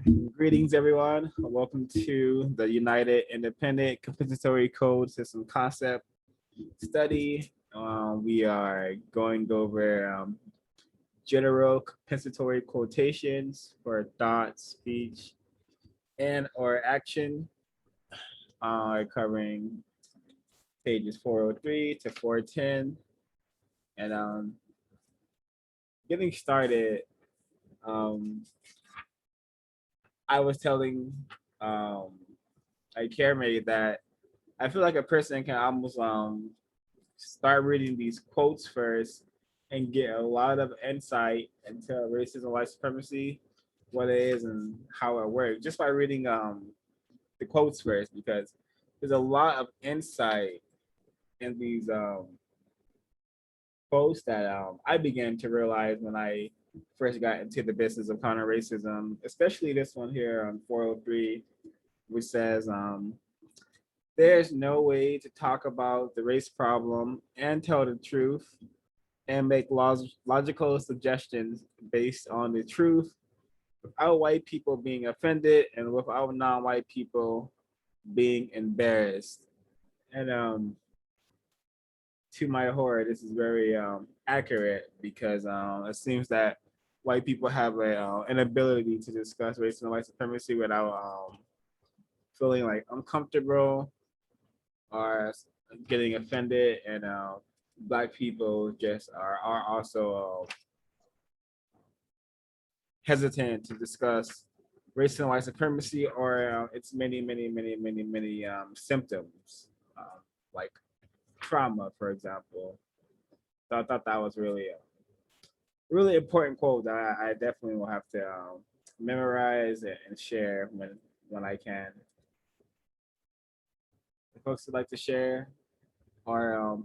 Greetings, everyone. Welcome to the United Independent Compensatory Code System Concept Study. We are going over general compensatory quotations for thought, speech, and or action, covering pages 403 to 410. And getting started, I was telling Carrie that I feel like a person can almost start reading these quotes first and get a lot of insight into racism, white supremacy, what it is and how it works, just by reading the quotes first, because there's a lot of insight in these quotes that I began to realize when I first got into the business of counter racism, especially this one here on 403, which says, there's no way to talk about the race problem and tell the truth and make logical suggestions based on the truth without white people being offended and without non-white people being embarrassed. And to my horror, this is very accurate, because it seems that white people have an ability to discuss racism and white supremacy without feeling like uncomfortable or getting offended, and Black people just are also hesitant to discuss racism and white supremacy or its many symptoms, like trauma, for example. So I thought that was really a really important quote that I definitely will have to memorize and share when I can. The folks would like to share or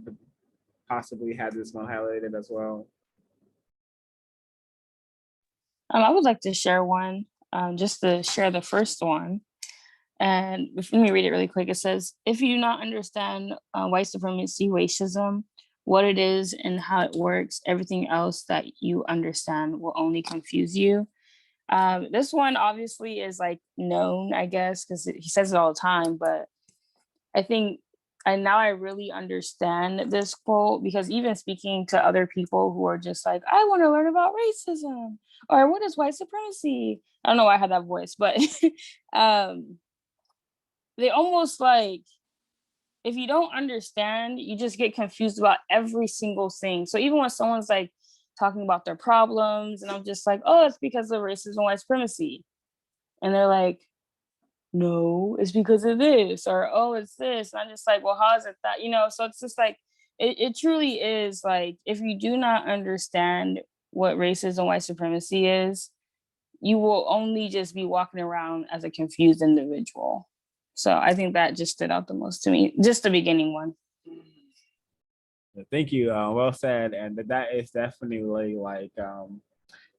possibly have this one highlighted as well. I would like to share one, just to share the first one. And let me read it really quick. It says, if you do not understand white supremacy, racism, what it is and how it works, everything else that you understand will only confuse you. This one obviously is like known, I guess, because he says it all the time, but I think and now I really understand this quote, because even speaking to other people who are just like, I want to learn about racism or what is white supremacy? I don't know why I had that voice, but they almost like, if you don't understand, you just get confused about every single thing. So even when someone's like talking about their problems and I'm just like, oh, it's because of racism and white supremacy. And they're like, no, it's because of this, or oh, it's this. And I'm just like, well, how is it that, so it's just like, it truly is like, if you do not understand what racism and white supremacy is, you will only just be walking around as a confused individual. So I think that just stood out the most to me, just the beginning one. Thank you. Well said. And that is definitely like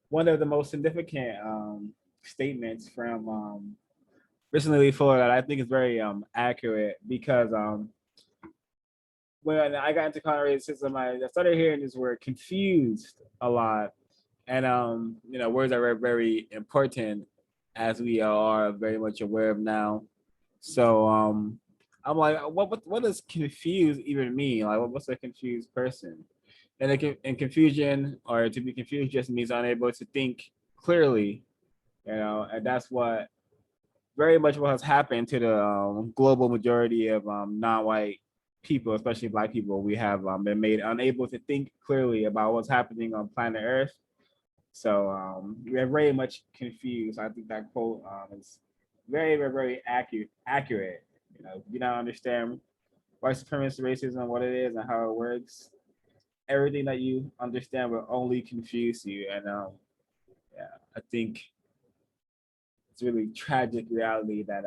one of the most significant statements from Neely Fuller that I think is very accurate, because when I got into counter racism, I started hearing this word confused a lot. And words are very, very important, as we are very much aware of now. So I'm like, what does confused even mean? Like, what's a confused person? And confusion, or to be confused, just means unable to think clearly, and that's what very much what has happened to the global majority of non-white people, especially Black people. We have been made unable to think clearly about what's happening on planet Earth. So we are very much confused. I think that quote is very, very, very accurate. If you don't understand white supremacy, racism, what it is and how it works, everything that you understand will only confuse you. And yeah, I think it's really tragic reality that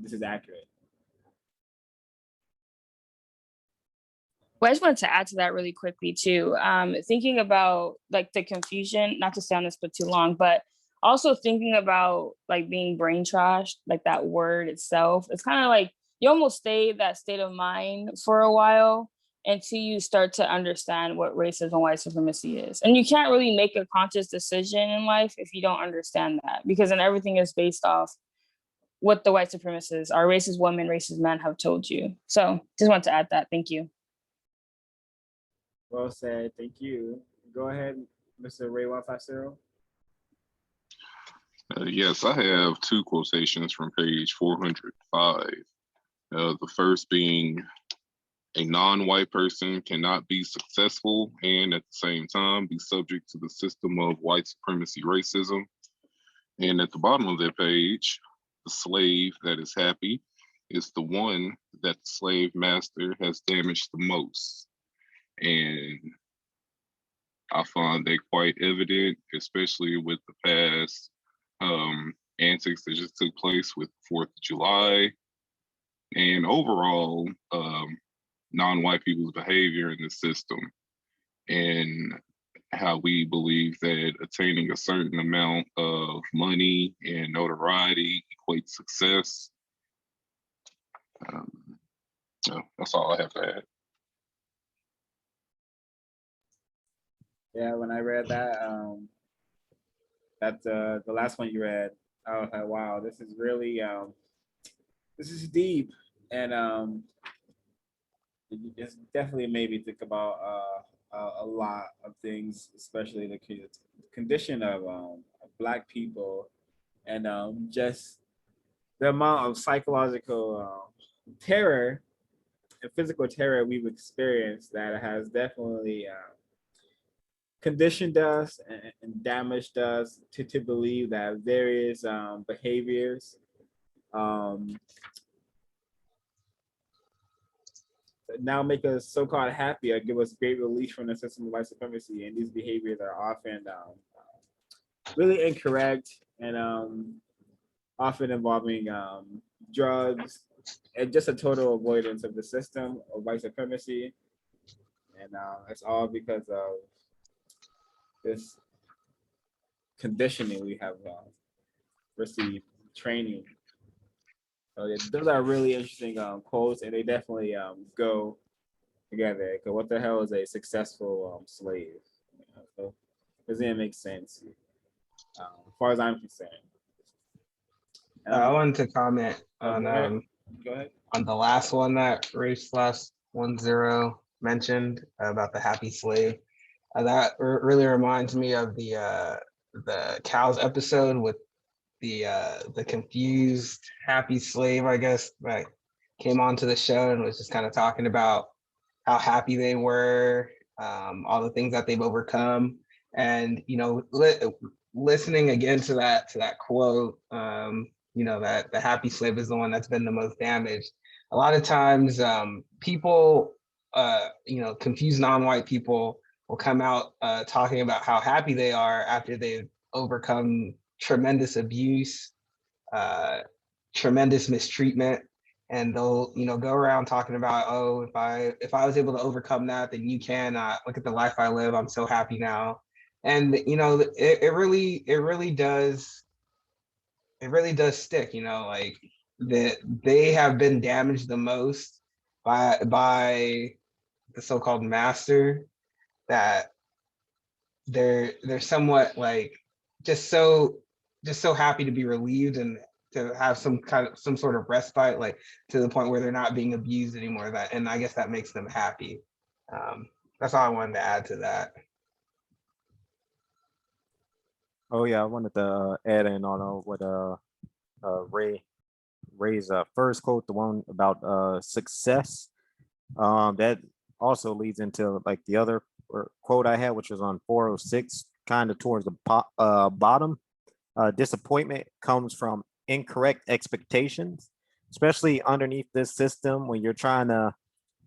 this is accurate. Well, I just wanted to add to that really quickly too. Thinking about like the confusion, not to stay on this for too long, but also thinking about like being brain trashed, like that word itself. It's kind of like you almost stay that state of mind for a while, until you start to understand what racism and white supremacy is. And you can't really make a conscious decision in life if you don't understand that, because then everything is based off what the white supremacists, our racist women, racist men have told you. So just want to add that. Thank you. Well said. Thank you. Go ahead, Mr. Ray 150. Yes, I have two quotations from page 405. The first being, a non-white person cannot be successful and at the same time be subject to the system of white supremacy racism. And at the bottom of that page, the slave that is happy is the one that the slave master has damaged the most. And I find that quite evident, especially with the past antics that just took place with 4th of July and overall non-white people's behavior in the system, and how we believe that attaining a certain amount of money and notoriety equates success. So that's all I have to add. Yeah, when I read that, the last one you read, I was like, wow, this is really this is deep, and it's definitely made me think about a lot of things, especially the condition of Black people, and just the amount of psychological terror and physical terror we've experienced that has definitely conditioned us and damaged us to believe that various behaviors now make us so-called happy or give us great relief from the system of white supremacy. And these behaviors are often really incorrect and often involving drugs and just a total avoidance of the system of white supremacy. And it's all because of this conditioning we have received, training. So yeah, those are really interesting quotes, and they definitely go together. Because what the hell is a successful slave? You know, so doesn't it make sense as far as I'm concerned? I wanted to comment on Go ahead. On the last one that Race last 10 mentioned about the happy slave. That really reminds me of the cows episode with the confused happy slave, I guess, that came onto the show and was just kind of talking about how happy they were, all the things that they've overcome, and listening again to that quote, that the happy slave is the one that's been the most damaged. A lot of times, people, confused non-white people will come out talking about how happy they are after they've overcome tremendous abuse, tremendous mistreatment, and they'll go around talking about, oh, if I was able to overcome that, then you can. Look at the life I live. I'm so happy now. And it really does stick. Like that they have been damaged the most by the so-called master, that they're somewhat like just so happy to be relieved and to have some sort of respite, like to the point where they're not being abused anymore. And I guess that makes them happy. That's all I wanted to add to that. Oh yeah, I wanted to add in on what Ray's first quote, the one about success. That also leads into like the other quote I had, which was on 406, kind of towards the bottom. Disappointment comes from incorrect expectations, especially underneath this system when you're trying to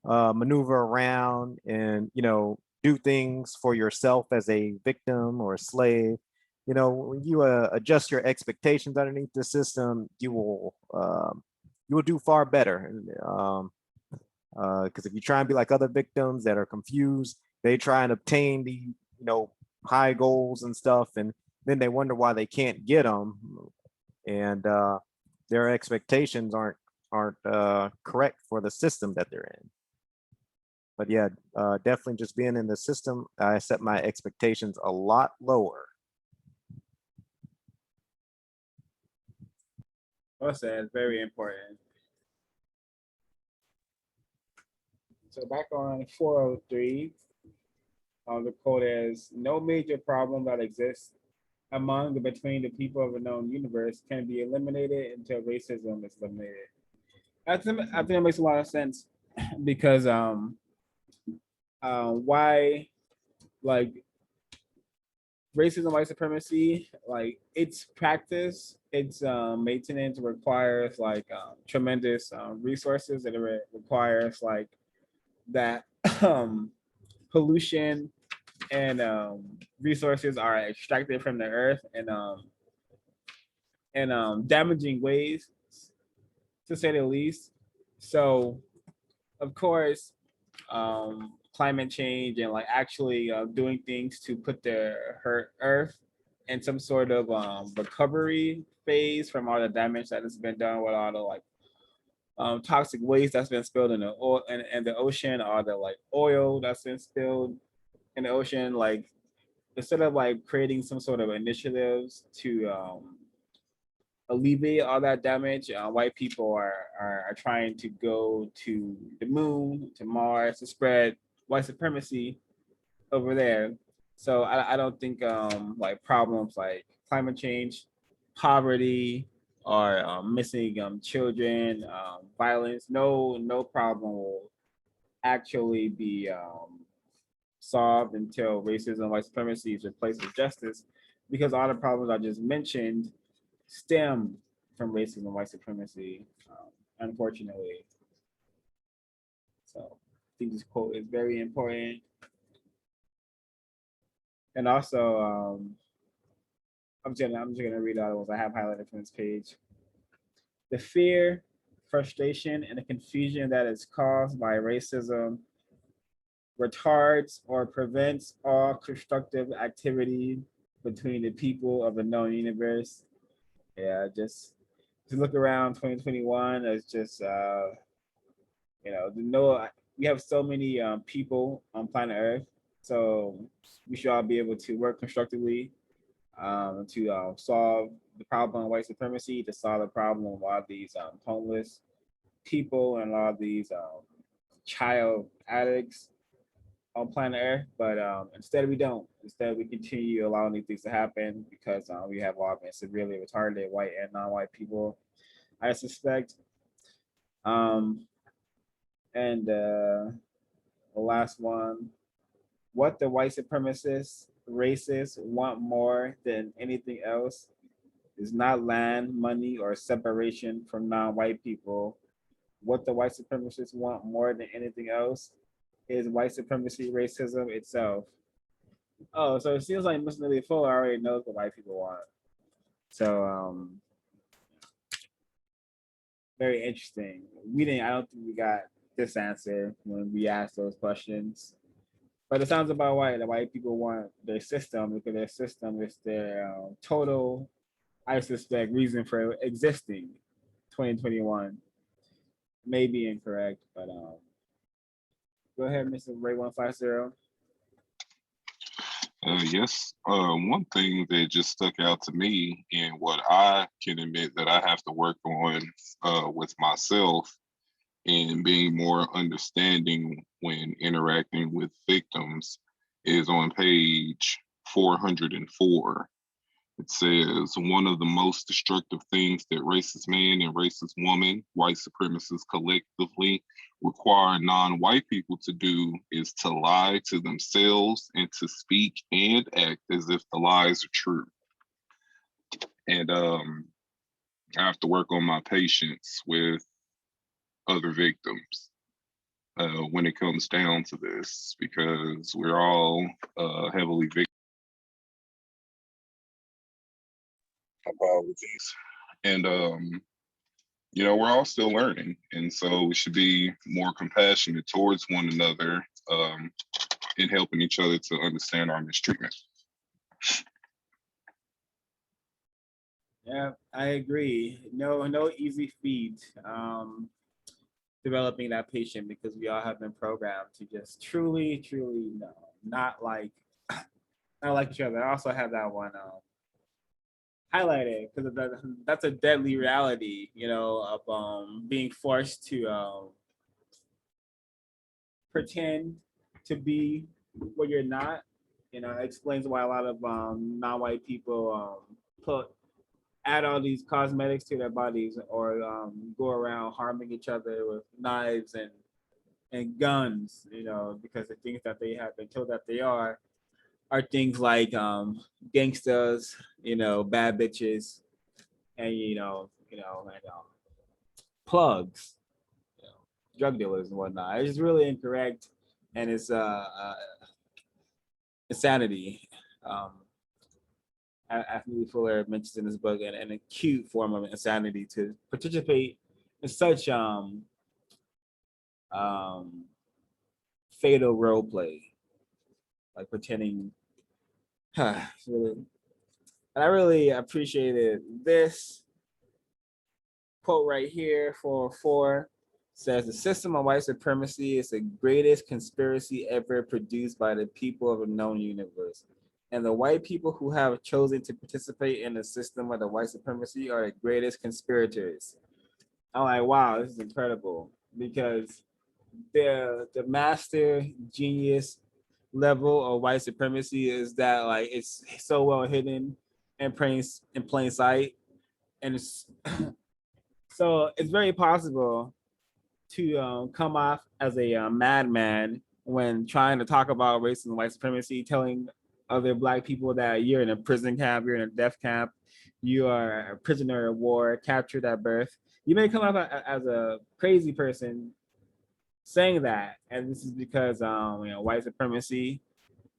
maneuver around and do things for yourself as a victim or a slave. When you adjust your expectations underneath the system, you will do far better. Because if you try and be like other victims that are confused, they try and obtain the high goals and stuff, and then they wonder why they can't get them, and their expectations aren't correct for the system that they're in. But yeah, definitely just being in the system, I set my expectations a lot lower. Well said, very important. So back on 403, the quote is, no major problem that exists among and between the people of a known universe can be eliminated until racism is eliminated. I think that makes a lot of sense because why, like, racism, white supremacy, like its practice, its maintenance requires like tremendous resources, and it requires like that pollution and resources are extracted from the earth and damaging ways, to say the least. So, of course, climate change and like actually doing things to put the earth in some sort of recovery phase from all the damage that has been done with all the like toxic waste that's been spilled in the oil and the ocean, or the like oil that's been spilled in the ocean. Like, instead of like creating some sort of initiatives to alleviate all that damage, white people are trying to go to the moon, to Mars, to spread white supremacy over there. So I don't think like problems like climate change, poverty, or missing children, violence, no problem will actually be solved until racism, white supremacy is replaced with justice, because all the problems I just mentioned stem from racism and white supremacy, unfortunately. So I think this quote is very important. And also, I'm just gonna read all the ones I have highlighted from this page. The fear, frustration, and the confusion that is caused by racism retards or prevents all constructive activity between the people of the known universe. Yeah, just to look around 2021, it's just we have so many people on planet Earth, so we should all be able to work constructively to solve the problem of white supremacy, to solve the problem of a lot of these homeless people and a lot of these child addicts on planet Earth. But instead, we don't. Instead, we continue allowing these things to happen because we have all been severely retarded, white and non-white people, I suspect. Um, and the last one, what the white supremacists, racists want more than anything else is not land, money, or separation from non-white people. What the white supremacists want more than anything else is white supremacy, racism itself. Oh, so it seems like Mr. Neely Fuller already knows what white people want. So very interesting. I don't think we got this answer when we asked those questions. But it sounds about right. The white people want their system because their system is their total, I suspect, reason for existing. 2021 may be incorrect, but go ahead, Mr. Ray 150. Yes. One thing that just stuck out to me, and what I can admit that I have to work on with myself, and being more understanding when interacting with victims, is on page 404. It says, one of the most destructive things that racist man and racist woman, white supremacists collectively require non-white people to do is to lie to themselves and to speak and act as if the lies are true. And I have to work on my patience with other victims when it comes down to this, because we're all heavily victim. Apologies. And we're all still learning, and so we should be more compassionate towards one another in helping each other to understand our mistreatment. Yeah, I agree. No easy feat. developing that patient, because we all have been programmed to just truly, truly know, not like each other. I also have that one highlighted because that's a deadly reality, of being forced to pretend to be what you're not. It explains why a lot of non-white people add all these cosmetics to their bodies, or go around harming each other with knives and guns, because the things that they have been told that they are things like gangsters, bad bitches, and plugs, drug dealers and whatnot. It's really incorrect, and it's insanity. As Neely Fuller mentions in his book, an acute form of insanity to participate in such fatal role play, like pretending. Really, and I really appreciated this quote right here. 404 says, the system of white supremacy is the greatest conspiracy ever produced by the people of a known universe. And the white people who have chosen to participate in the system of the white supremacy are the greatest conspirators. I'm like, wow, this is incredible, because the master genius level of white supremacy is that, like, it's so well hidden and in plain sight, and it's so it's very possible to come off as a madman when trying to talk about racism and white supremacy, telling other Black people that you're in a prison camp, you're in a death camp, you are a prisoner of war, captured at birth. You may come off as a crazy person saying that, and this is because white supremacy,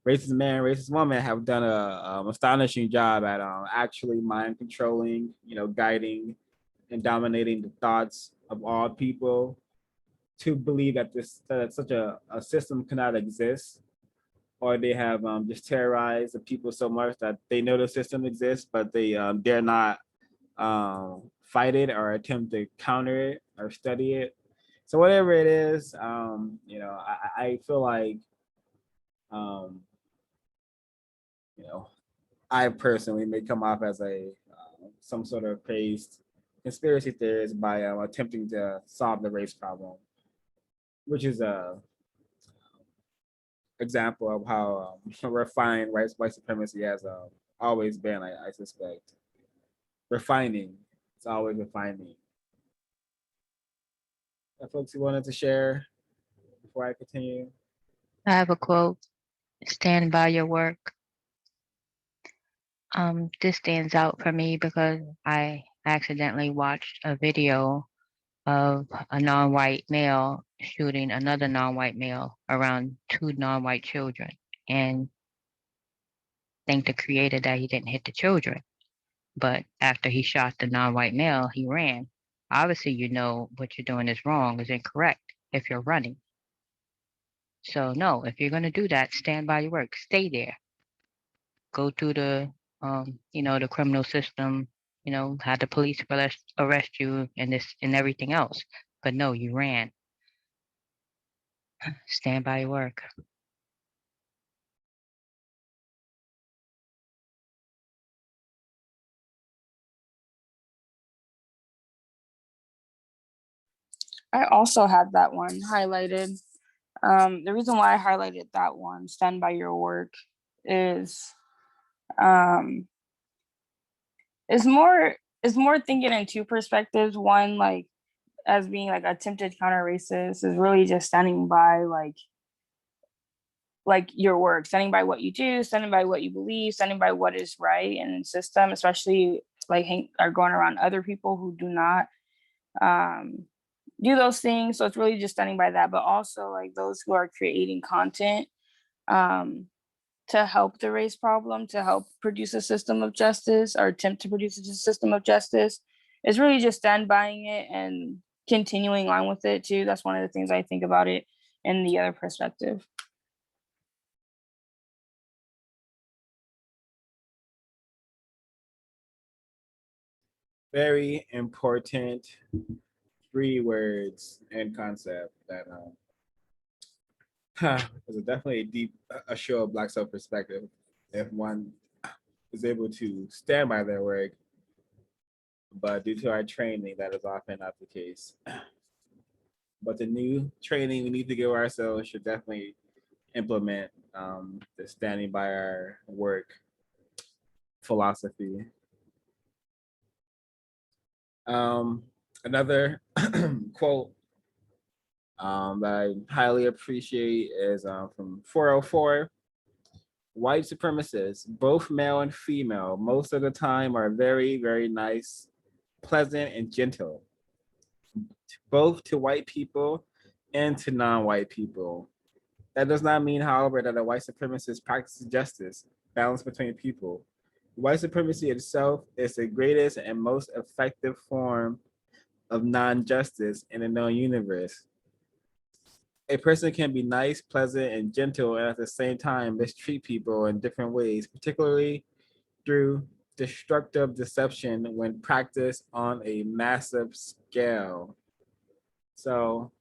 racist man, racist woman have done a astonishing job at actually mind controlling, guiding and dominating the thoughts of all people to believe that such a system cannot exist, or they have just terrorized the people so much that they know the system exists, but they dare not fight it or attempt to counter it or study it. So whatever it is, I feel like, um, I personally may come off as a some sort of crazed conspiracy theorist by attempting to solve the race problem, which is a example of how refined white supremacy has always been. I suspect refining. It's always refining. Folks who wanted to share before I continue. I have a quote, stand by your work. This stands out for me because I accidentally watched a video of a non-white male shooting another non-white male around two non-white children, and thank the creator that he didn't hit the children. But after he shot the non-white male, he ran. Obviously, what you're doing is wrong, is incorrect if you're running. So no, if you're gonna do that, stand by your work. Stay there. Go through the criminal system, have the police arrest you and everything else. But no, you ran. Stand by your work. I also had that one highlighted. The reason why I highlighted that one, stand by your work, is is more thinking in two perspectives. One, like, as being like attempted counter racist, is really just standing by like your work, standing by what you do, standing by what you believe, standing by what is right in the system, especially like are going around other people who do not do those things. So it's really just standing by that, but also like those who are creating content to help the race problem, to help produce a system of justice or attempt to produce a system of justice, is really just stand buying it and continuing on with it too. That's one of the things I think about it in the other perspective. Very important, three words and concept that is definitely a deep a show of Black self perspective. If one is able to stand by their work, but due to our training, that is often not the case. But the new training we need to give ourselves should definitely implement the standing by our work philosophy. Another quote that I highly appreciate is from 404. White supremacists, both male and female, most of the time are very, very nice, pleasant, and gentle, both to white people and to non-white people. That does not mean, however, that a white supremacist practices justice, balance between people. White supremacy itself is the greatest and most effective form of non-justice in the known universe. A person can be nice, pleasant, and gentle, and at the same time mistreat people in different ways, particularly through destructive deception when practiced on a massive scale. So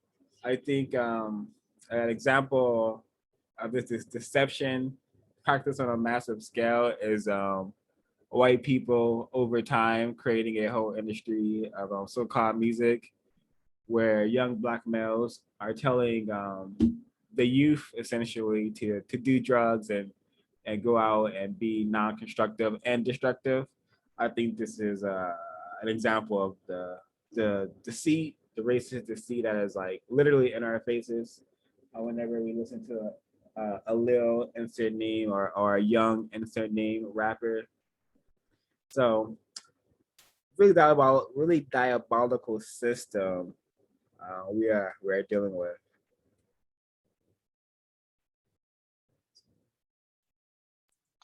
I think an example of this deception practiced on a massive scale is white people over time creating a whole industry of so-called music where young Black males are telling the youth essentially to do drugs and go out and be non-constructive and destructive. I think this is an example of the deceit, the racist deceit that is like literally in our faces whenever we listen to a Lil insert name or a young insert name rapper. So really diabolical system we're dealing with.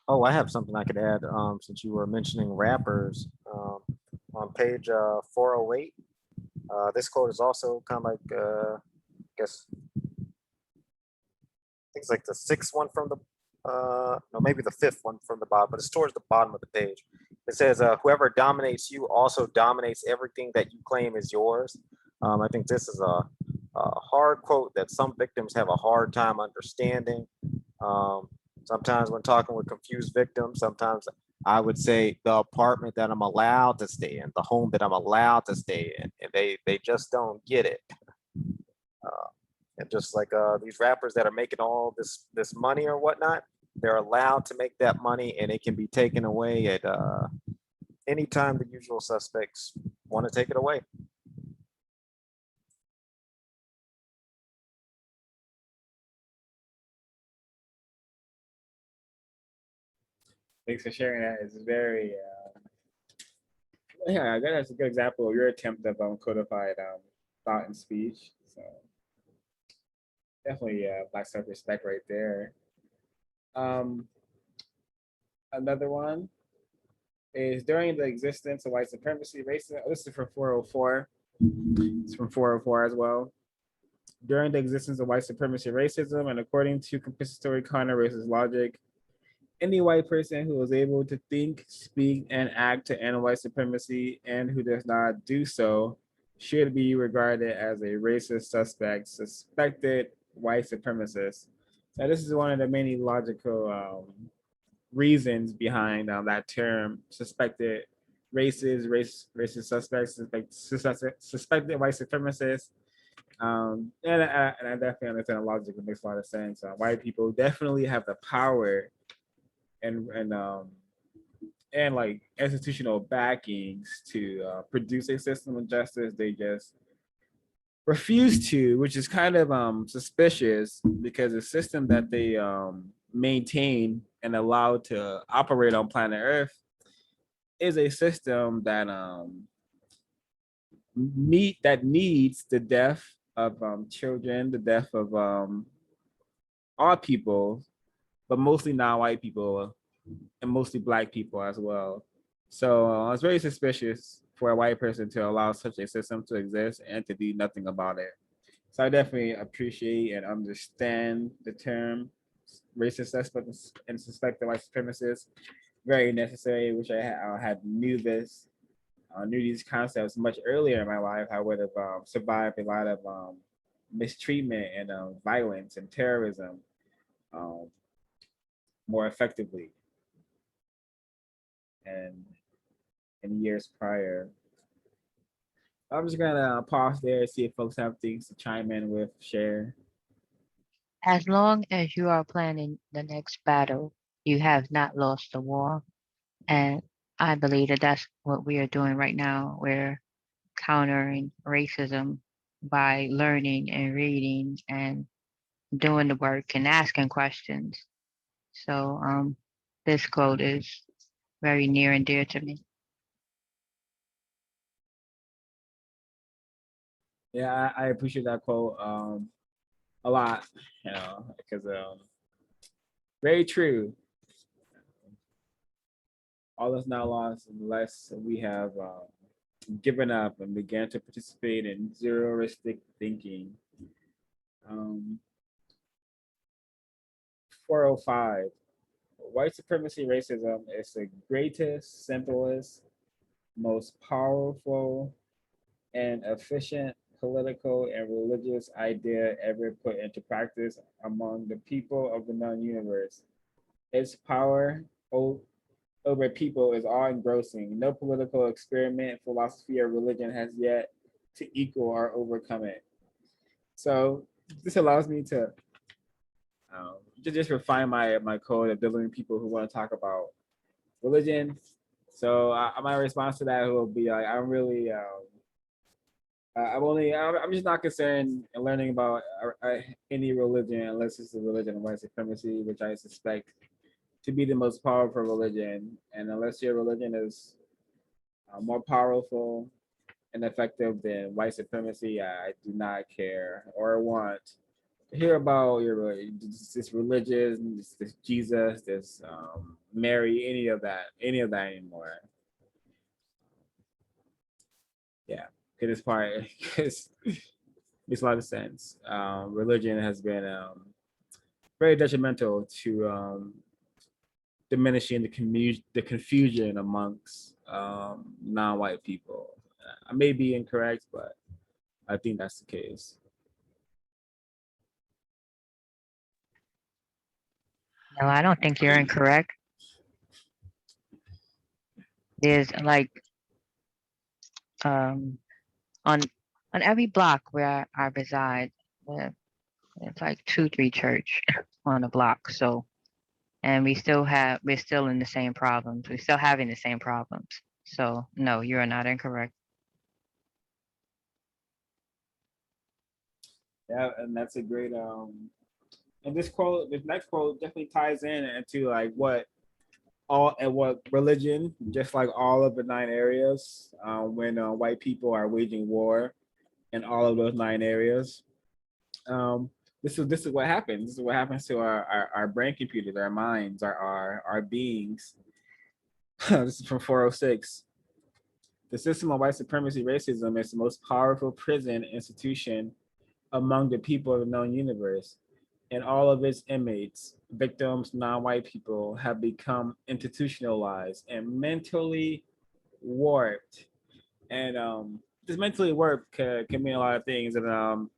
Oh, I have something I could add since you were mentioning rappers. On page 408, this quote is also kind of like, I guess, I think it's like the sixth one from the, no, maybe the fifth one from the bottom, but it's towards the bottom of the page. It says, whoever dominates you also dominates everything that you claim is yours. I think this is a hard quote that some victims have a hard time understanding. Sometimes when talking with confused victims, sometimes I would say the apartment that I'm allowed to stay in, the home that I'm allowed to stay in, and they just don't get it. And just like these rappers that are making all this money or whatnot, they're allowed to make that money, and it can be taken away at any time the usual suspects want to take it away. Thanks for sharing that. It's very yeah, I guess that's a good example of your attempt of codified thought and speech. So definitely Black self-respect right there. Um, Another one is during the existence of white supremacy, racism. This is from 404. It's from 404 as well. During the existence of white supremacy, racism, and according to compensatory counter-racist logic, any white person who is able to think, speak, and act to end white supremacy and who does not do so should be regarded as a racist suspected white supremacist. So this is one of the many logical reasons behind that term, suspected racist suspects, suspected white supremacists. And I definitely understand the logic. It makes a lot of sense. White people definitely have the power and like institutional backings to produce a system of justice. They just refuse to, which is kind of suspicious because the system that they maintain and allow to operate on planet Earth is a system that needs the death of children, the death of all people, but mostly non-white people and mostly Black people as well. So it's very suspicious for a white person to allow such a system to exist and to do nothing about it. So I definitely appreciate and understand the term racist suspect and suspected white supremacists. Very necessary. Wish I had knew this knew these concepts much earlier in my life, I would have survived a lot of mistreatment and violence and terrorism um, more effectively and in years prior. I'm just gonna pause there and see if folks have things to chime in with, share. As long as you are planning the next battle, you have not lost the war. And I believe that that's what we are doing right now. We're countering racism by learning and reading and doing the work and asking questions. So this quote is very near and dear to me. Yeah, I appreciate that quote a lot, because very true. All is not lost unless we have given up and began to participate in zeroistic thinking. Um, 405. White supremacy racism is the greatest, simplest, most powerful, and efficient political and religious idea ever put into practice among the people of the known universe. Its power over people is all engrossing. No political experiment, philosophy, or religion has yet to equal or overcome it. So this allows me to just refine my code of dealing with people who want to talk about religion. So my response to that will be like, I'm really I'm just not concerned in learning about any religion unless it's a religion of white supremacy, which I suspect to be the most powerful religion. And unless your religion is more powerful and effective than white supremacy, I do not care or want to hear about your this religion, this Jesus, this Mary, any of that anymore. Yeah, because it's part because makes a lot of sense. Religion has been very detrimental to diminishing the confusion amongst non-white people. I may be incorrect, but I think that's the case. No, I don't think you're incorrect. There's like um, on every block where I reside, it's like 2, 3 church on a block. So, and we're still in the same problems. We're still having the same problems. So no, you are not incorrect. Yeah, and that's a great and this next quote definitely ties in into like what religion, just like all of the 9 areas, when white people are waging war in all of those 9 areas. Um, this is what happens. This is what happens to our brain computers, our minds, our beings. This is from 406. The system of white supremacy racism is the most powerful prison institution among the people of the known universe, and all of its inmates, victims, non-white people, have become institutionalized and mentally warped. And this mentally warped can mean a lot of things. And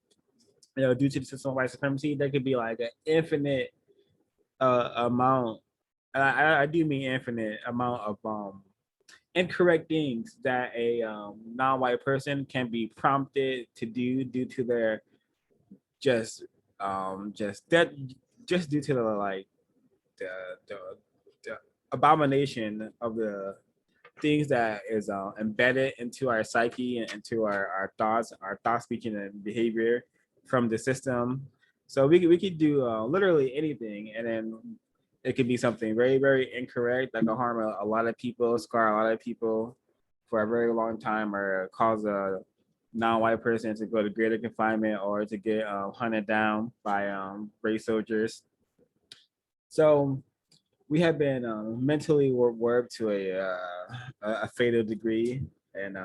due to the system of white supremacy, there could be like an infinite amount. I do mean infinite amount of incorrect things that a non-white person can be prompted to do due to their just just that just due to the like the the, the abomination of the things that is embedded into our psyche and into our thoughts, our thought, speech, and behavior from the system. So we could do literally anything, and then it could be something very very incorrect that can harm a lot of people, scar a lot of people for a very long time, or cause a non-white person to go to greater confinement or to get hunted down by race soldiers. So we have been mentally warped to a fatal degree, and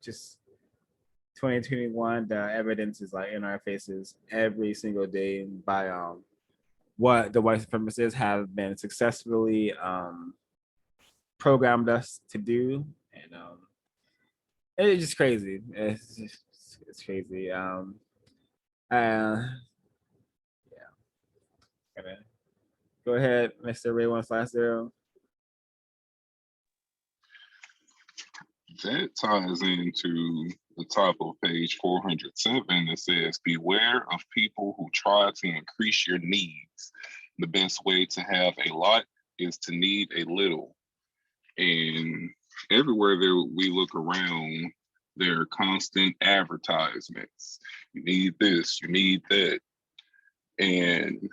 just 2021, the evidence is like in our faces every single day by what the white supremacists have been successfully programmed us to do, and it's just crazy. It's crazy. Uh, yeah. Gonna go ahead, Mr. Ray 150. That ties into the top of page 407. It says, beware of people who try to increase your needs. The best way to have a lot is to need a little. And everywhere that we look around, there are constant advertisements. You need this, you need that. And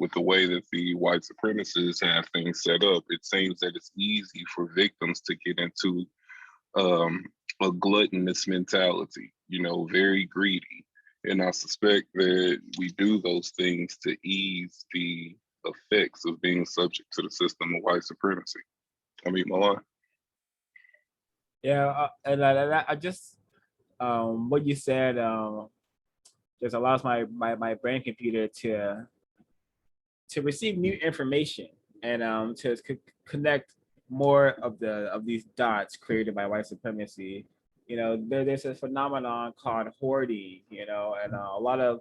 with the way that the white supremacists have things set up, it seems that it's easy for victims to get into a gluttonous mentality, very greedy. And I suspect that we do those things to ease the effects of being subject to the system of white supremacy. I mean, Milan. Yeah, and I just what you said just allows my brain computer to receive new information and to connect more of these dots created by white supremacy. There's a phenomenon called hoarding, and a lot of,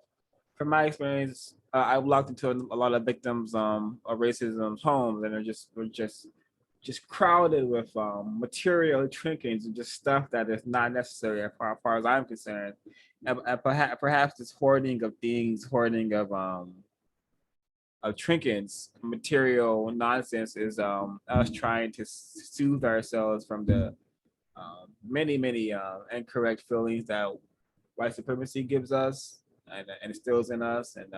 from my experience, I've walked into a lot of victims of racism's homes, and we're just crowded with material trinkets and just stuff that is not necessary as far as I'm concerned. And perhaps this hoarding of things, hoarding of trinkets, material nonsense is us trying to soothe ourselves from the many incorrect feelings that white supremacy gives us and instills in us, and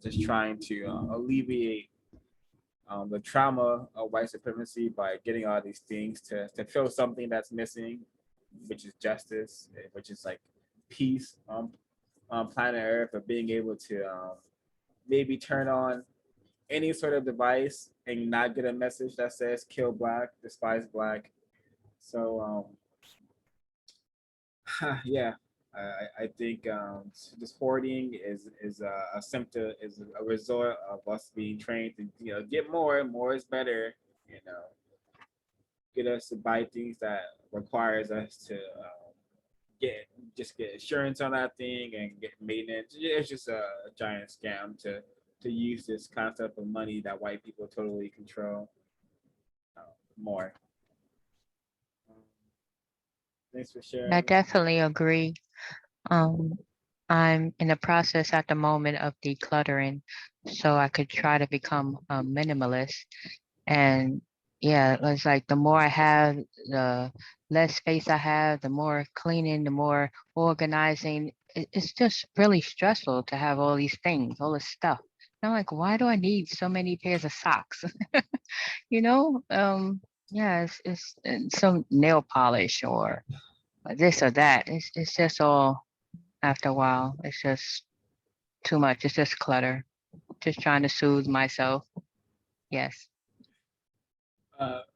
just trying to alleviate the trauma of white supremacy by getting all these things to feel something that's missing, which is justice, which is like peace on planet Earth, of being able to maybe turn on any sort of device and not get a message that says kill black, despise black. So yeah, I think this hoarding is a symptom, is a result of us being trained to get more. More is better. Get us to buy things that requires us to get get insurance on that thing and get maintenance. It's just a giant scam to use this concept of money that white people totally control more. Thanks for I sharing. definitely agree. Um, I'm in the process at the moment of decluttering, so I could try to become a minimalist. And yeah, it's like the more I have, the less space I have, the more cleaning, the more organizing. It's just really stressful to have all these things, all this stuff. And I'm like, why do I need so many pairs of socks? You know, yeah, it's some nail polish or this or that. It's just all, after a while, it's just too much. It's just clutter. Just trying to soothe myself. Yes.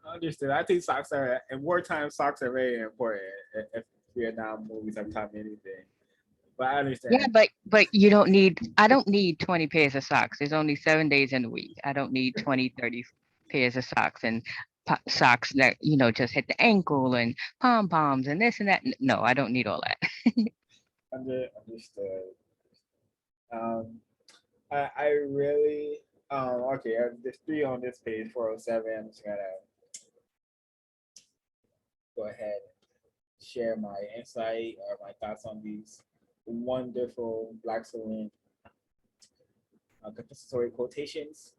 Understood. I think socks are, in wartime, socks are very important. If Vietnam movies have taught me anything, but I Yeah, understand. but you don't need, I don't need 20 pairs of socks. There's only 7 days in a week. I don't need 20, 30 pairs of socks and socks that, just hit the ankle and pom poms and this and that. No, I don't need all that. Understood. Um, I really okay. There's three on this page, 407. I'm just gonna go ahead and share my insight or my thoughts on these wonderful Black Excellent compensatory quotations.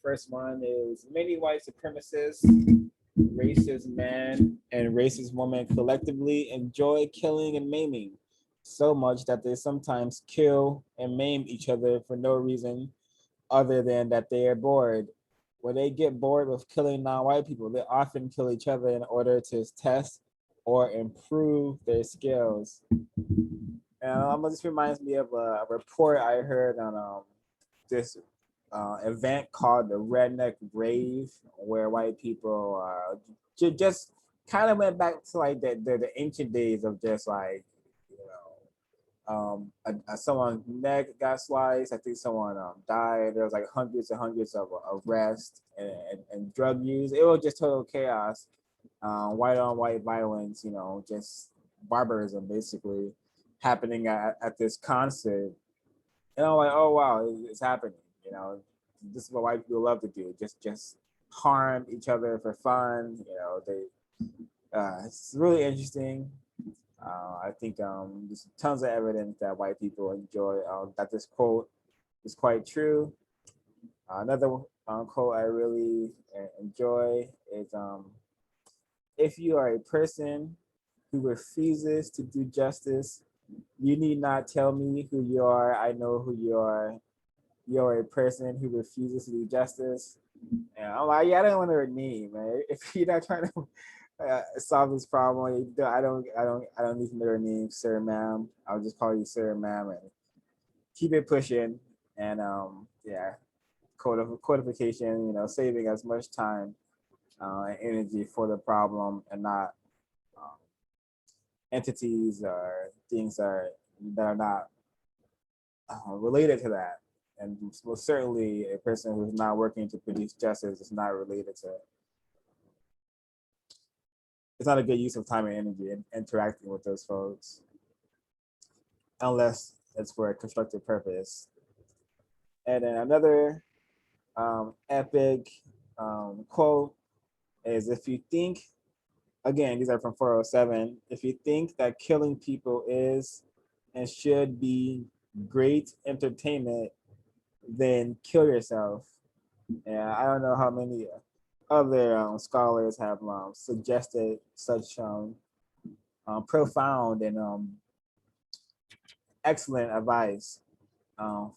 First one is: many white supremacists, racist men, and racist women collectively enjoy killing and maiming, so much that they sometimes kill and maim each other for no reason other than that they are bored. When they get bored with killing non-white people, they often kill each other in order to test or improve their skills. And this reminds me of a report I heard on this event called the Redneck Rave, where white people just kind of went back to like the ancient days of just like someone's neck got sliced. I think someone died. There was like hundreds and hundreds of arrests and drug use. It was just total chaos. White on white violence, just barbarism basically happening at this concert. And I'm like, oh wow, it's happening. This is what white people love to do. Just harm each other for fun. It's really interesting. I think there's tons of evidence that white people enjoy that this quote is quite true. Another quote I really enjoy is if you are a person who refuses to do justice, you need not tell me who you are. I know who you are. You're a person who refuses to do justice. And I'm like, yeah, I don't want her name, man. If you're not trying to solve this problem, I don't need to know her name, sir, ma'am. I'll just call you sir, ma'am, and keep it pushing. And yeah, codification, saving as much time and energy for the problem and not entities or things that are not related to that. And most certainly a person who's not working to produce justice is not related to, it's not a good use of time and energy in interacting with those folks unless it's for a constructive purpose. And then another epic quote is, if you think, again, these are from 407, if you think that killing people is and should be great entertainment, then kill yourself. And I don't know how many other scholars have suggested such profound and excellent advice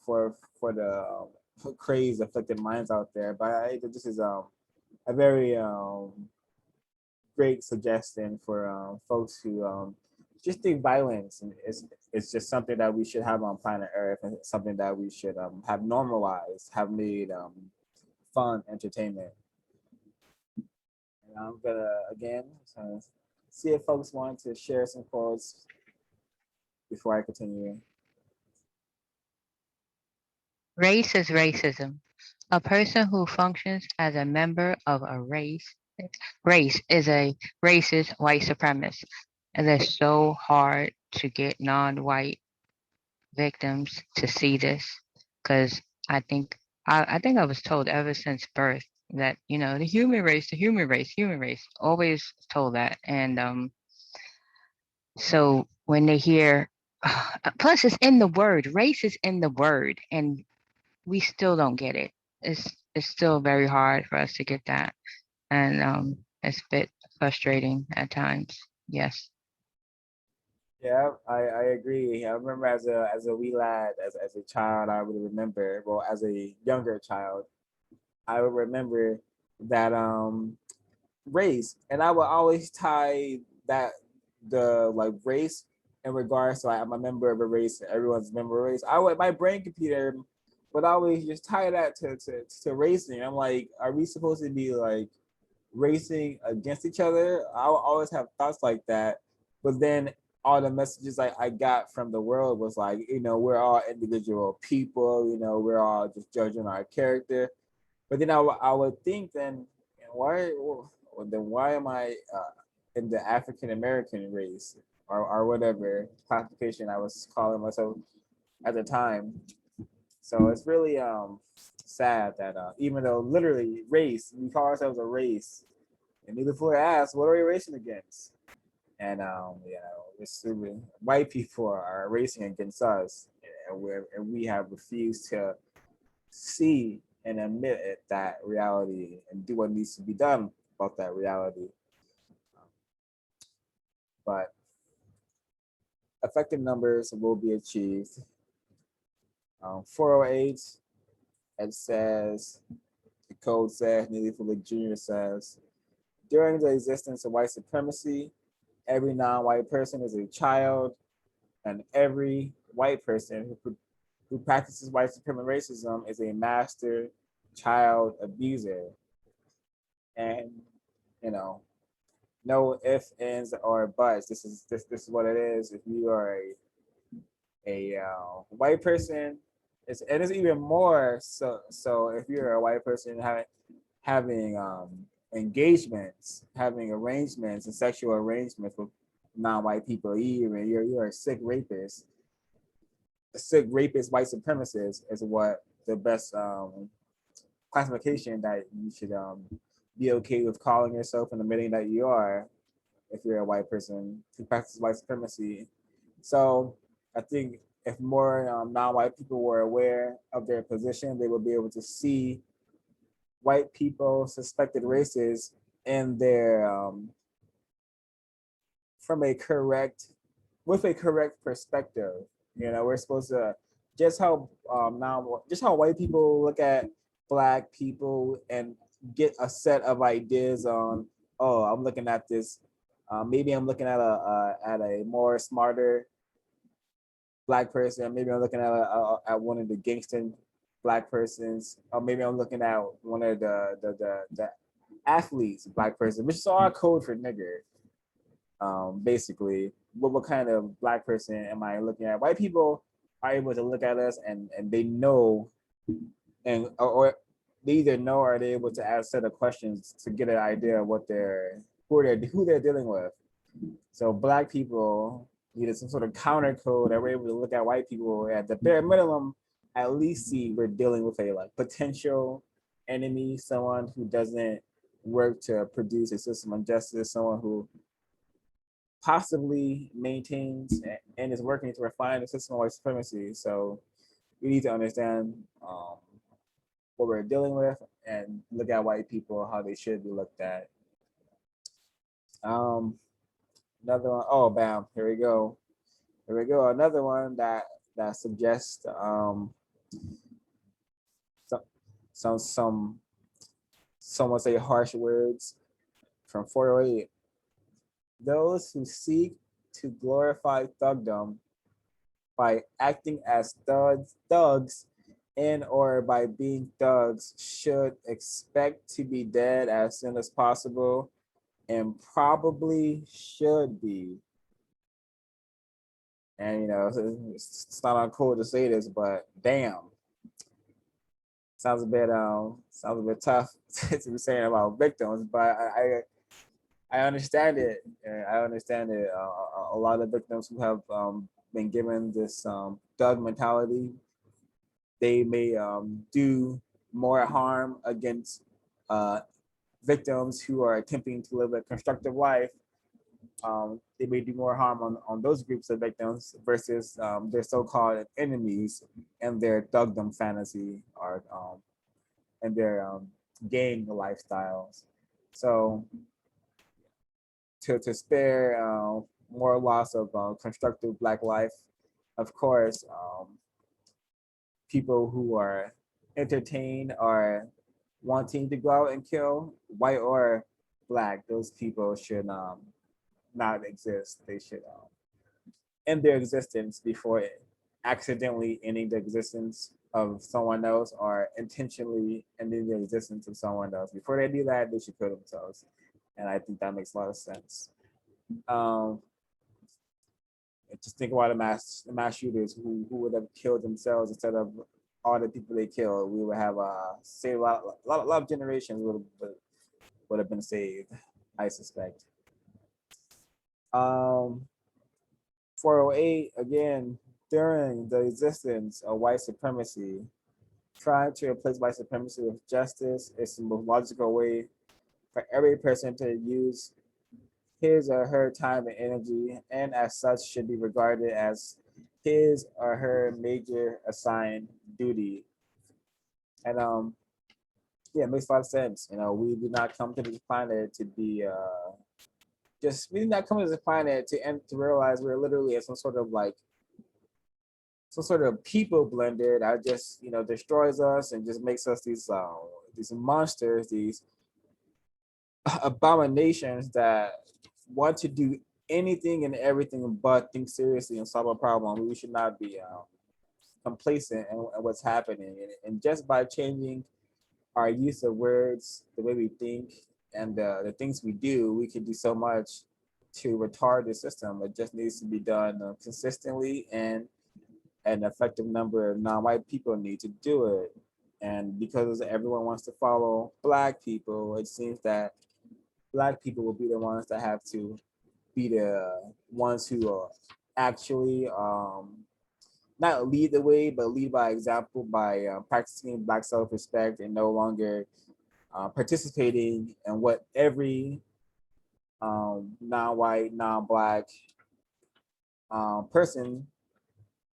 for the crazed afflicted minds out there. But this is a very great suggestion for folks who just think violence it's just something that we should have on planet Earth, and something that we should have normalized, have made fun entertainment. And I'm gonna again see if folks want to share some quotes before I continue. Race is racism. A person who functions as a member of a race is a racist white supremacist. And it's so hard to get non-white victims to see this, because I think I was told ever since birth that the human race, human race, always told that. And so when they hear, plus it's in the word, race is in the word, and we still don't get it. It's still very hard for us to get that, and it's a bit frustrating at times. Yes. Yeah, I agree. I remember as a wee lad, as a child, I would remember. Well, as a younger child, I would remember that race, and I would always tie that the like race in regards to like, I'm a member of a race, everyone's a member of a race. My brain computer would always just tie that to racing. I'm like, are we supposed to be like racing against each other? I would always have thoughts like that, but then all the messages I got from the world was like, we're all individual people, we're all just judging our character. But then I would think then, why am I in the African American race or whatever classification I was calling myself at the time? So it's really sad that even though literally race, we call ourselves a race, and Neely Fuller asked, what are we racing against? And white people are racing against us, and we have refused to see and admit that reality and do what needs to be done about that reality. But effective numbers will be achieved. 408, it says, the code says, Neely Fuller Jr. says, during the existence of white supremacy, every non-white person is a child, and every white person who practices white supremacy racism is a master child abuser. And no ifs, ands, or buts. This is what it is. If you are a white person, and it's even more so. So if you're a white person having engagements, having arrangements and sexual arrangements with non-white people, you're a sick rapist. A sick rapist white supremacist is what the best classification that you should be okay with calling yourself and admitting that you are if you're a white person who practices white supremacy. So I think if more non-white people were aware of their position, they would be able to see white people, suspected races, in their from a correct, with a correct perspective. You know, we're supposed to just how now just how white people look at black people and get a set of ideas on. Oh, I'm looking at this. Maybe I'm looking at a more smarter black person. Maybe I'm looking at one of the gangster black persons, or maybe I'm looking at one of the athletes black person, which is all code for nigger. Basically, what kind of black person am I looking at? White people are able to look at us and they know, and or they either know or they're able to ask a set of questions to get an idea of what who they're dealing with. So black people needed some sort of counter code that we're able to look at white people at the bare minimum, at least see we're dealing with a like potential enemy, someone who doesn't work to produce a system of justice, someone who possibly maintains and is working to refine the system of white supremacy. So we need to understand what we're dealing with and look at white people how they should be looked at. Um, Another one, oh bam, here we go. Here we go. Another one that suggests some someone say harsh words from 408. Those who seek to glorify thugdom by acting as thugs and or by being thugs should expect to be dead as soon as possible and probably should be. And you know, it's not uncool to say this, but damn, sounds a bit tough to be saying about victims, but I understand it. I understand it. A lot of victims who have been given this thug mentality, they may do more harm against victims who are attempting to live a constructive life. They may do more harm on those groups of victims versus their so-called enemies and their thugdom fantasy or and their gang lifestyles. So to spare more loss of constructive black life, of course, people who are entertained or wanting to go out and kill, white or black, those people should not exist. They should end their existence before accidentally ending the existence of someone else or intentionally ending the existence of someone else. Before they do that, they should kill themselves. And I think that makes a lot of sense. Just think about the mass shooters who would have killed themselves instead of all the people they killed. We would have saved a lot of generations would have been saved, I suspect. 408, again, during the existence of white supremacy, trying to replace white supremacy with justice is the most logical way for every person to use his or her time and energy, and as such should be regarded as his or her major assigned duty. And yeah, it makes a lot of sense. You know, we did not come to this planet to be we did not come to this planet to realize we're literally at some sort of people blender that just destroys us and just makes us these monsters, these abominations that want to do anything and everything but think seriously and solve a problem. We should not be complacent in what's happening. And just by changing our use of words, the way we think, and the things we do, we can do so much to retard the system. It just needs to be done consistently and an effective number of non-white people need to do it. And because everyone wants to follow Black people, it seems that Black people will be the ones that have to be the ones who are actually not lead the way, but lead by example by practicing Black self-respect and no longer participating in what every non-white, non-Black person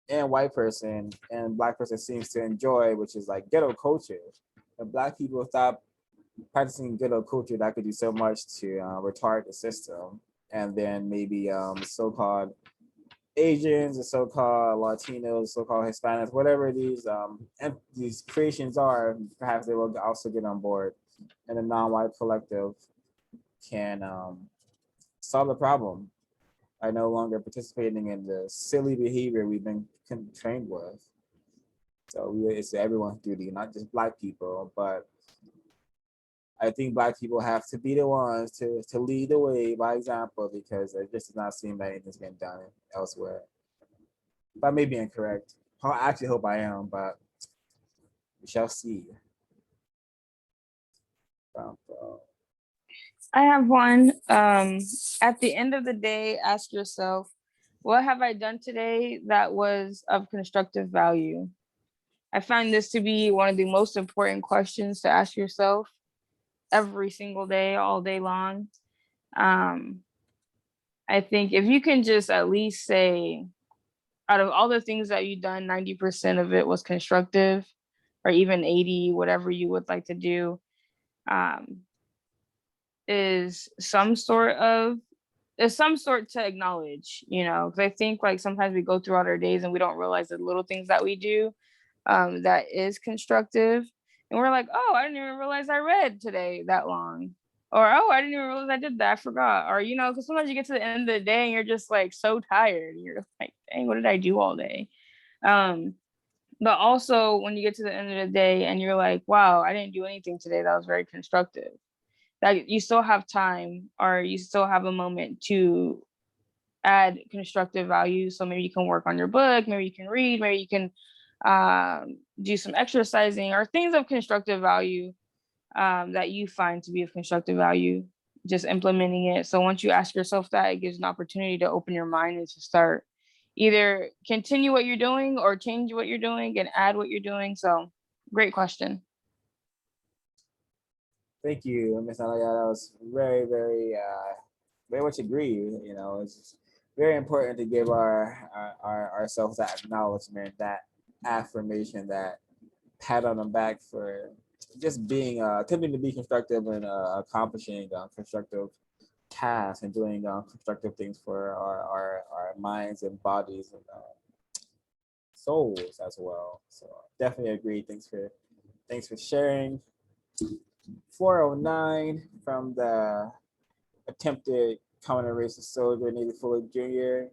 and white person and Black person seems to enjoy, which is like ghetto culture. If Black people stop practicing ghetto culture, that could do so much to retard the system. And then maybe so-called Asians, the so-called Latinos, so-called Hispanics, whatever these creations are, perhaps they will also get on board, and the non-white collective can solve the problem by no longer participating in the silly behavior we've been trained with. So it's everyone's duty, not just Black people, but I think Black people have to be the ones to lead the way by example, because it just does not seem that anything's been done elsewhere. But I may be incorrect. I actually hope I am, but we shall see. I have one. At the end of the day, ask yourself, what have I done today that was of constructive value? I find this to be one of the most important questions to ask yourself every single day, all day long. I think if you can just at least say, out of all the things that you've done, 90% of it was constructive, or even 80, whatever you would like to do, is some sort to acknowledge, because I think like sometimes we go throughout our days and we don't realize the little things that we do that is constructive. And we're like, oh, I didn't even realize I read today that long. Or, oh, I didn't even realize I did that. I forgot. Or, because sometimes you get to the end of the day and you're just like so tired. You're like, dang, what did I do all day? But also when you get to the end of the day and you're like, wow, I didn't do anything today that was very constructive, that you still have time or you still have a moment to add constructive value. So maybe you can work on your book, maybe you can read, maybe you can do some exercising or things of constructive value that you find to be of constructive value, just implementing it. So once you ask yourself that, it gives an opportunity to open your mind and to start either continue what you're doing or change what you're doing and add what you're doing. So great question. Thank you, Ms. Alaya. That was very, very, very much agree. It's very important to give ourselves that acknowledgement, that affirmation, that pat on the back for just being attempting to be constructive and accomplishing constructive tasks and doing constructive things for our minds and bodies and souls as well. So definitely agree. Thanks for sharing. 409 from the attempted counter racist soldier, Neely Fuller Jr.,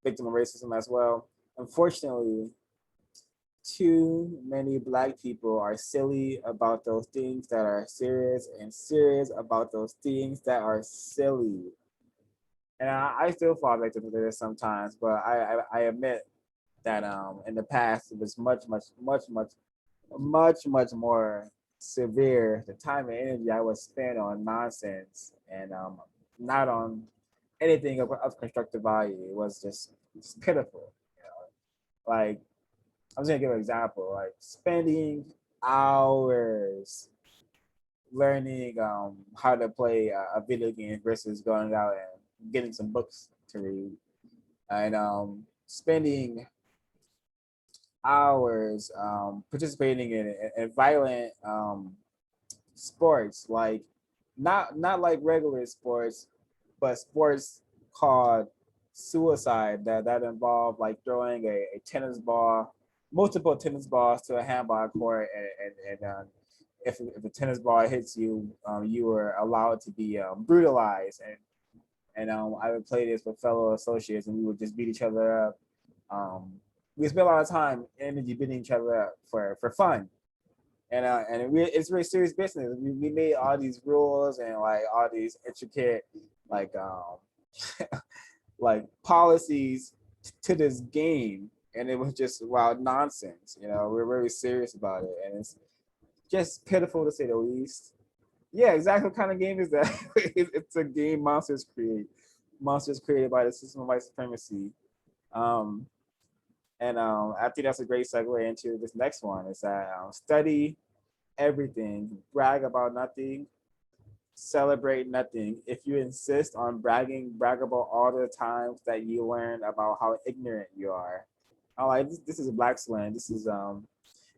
victim of racism as well. Unfortunately, too many Black people are silly about those things that are serious and serious about those things that are silly. And I still fall victim to this sometimes, but I admit that in the past it was much more severe. The time and energy I was spent on nonsense and not on anything of constructive value. It was just pitiful. Like, I'm just gonna give an example, like spending hours learning how to play a video game versus going out and getting some books to read, and spending hours participating in violent sports, like not like regular sports, but sports called suicide that involve like throwing a tennis ball, multiple tennis balls to a handball court, and if a tennis ball hits you, you were allowed to be brutalized, and I would play this with fellow associates, and we would just beat each other up. We spent a lot of time and energy beating each other up for fun, and it's really serious business. We made all these rules and like all these intricate like like policies to this game, and it was just wild nonsense. We're very serious about it, and it's just pitiful to say the least. Yeah, exactly. What kind of game is that? It's a game monsters create. Monsters created by the system of white supremacy. Um, and I think that's a great segue into this next one. Is that study everything, brag about nothing, celebrate nothing. If you insist on brag about all the times that you learn about how ignorant you are. Oh, like this is a black slang. This is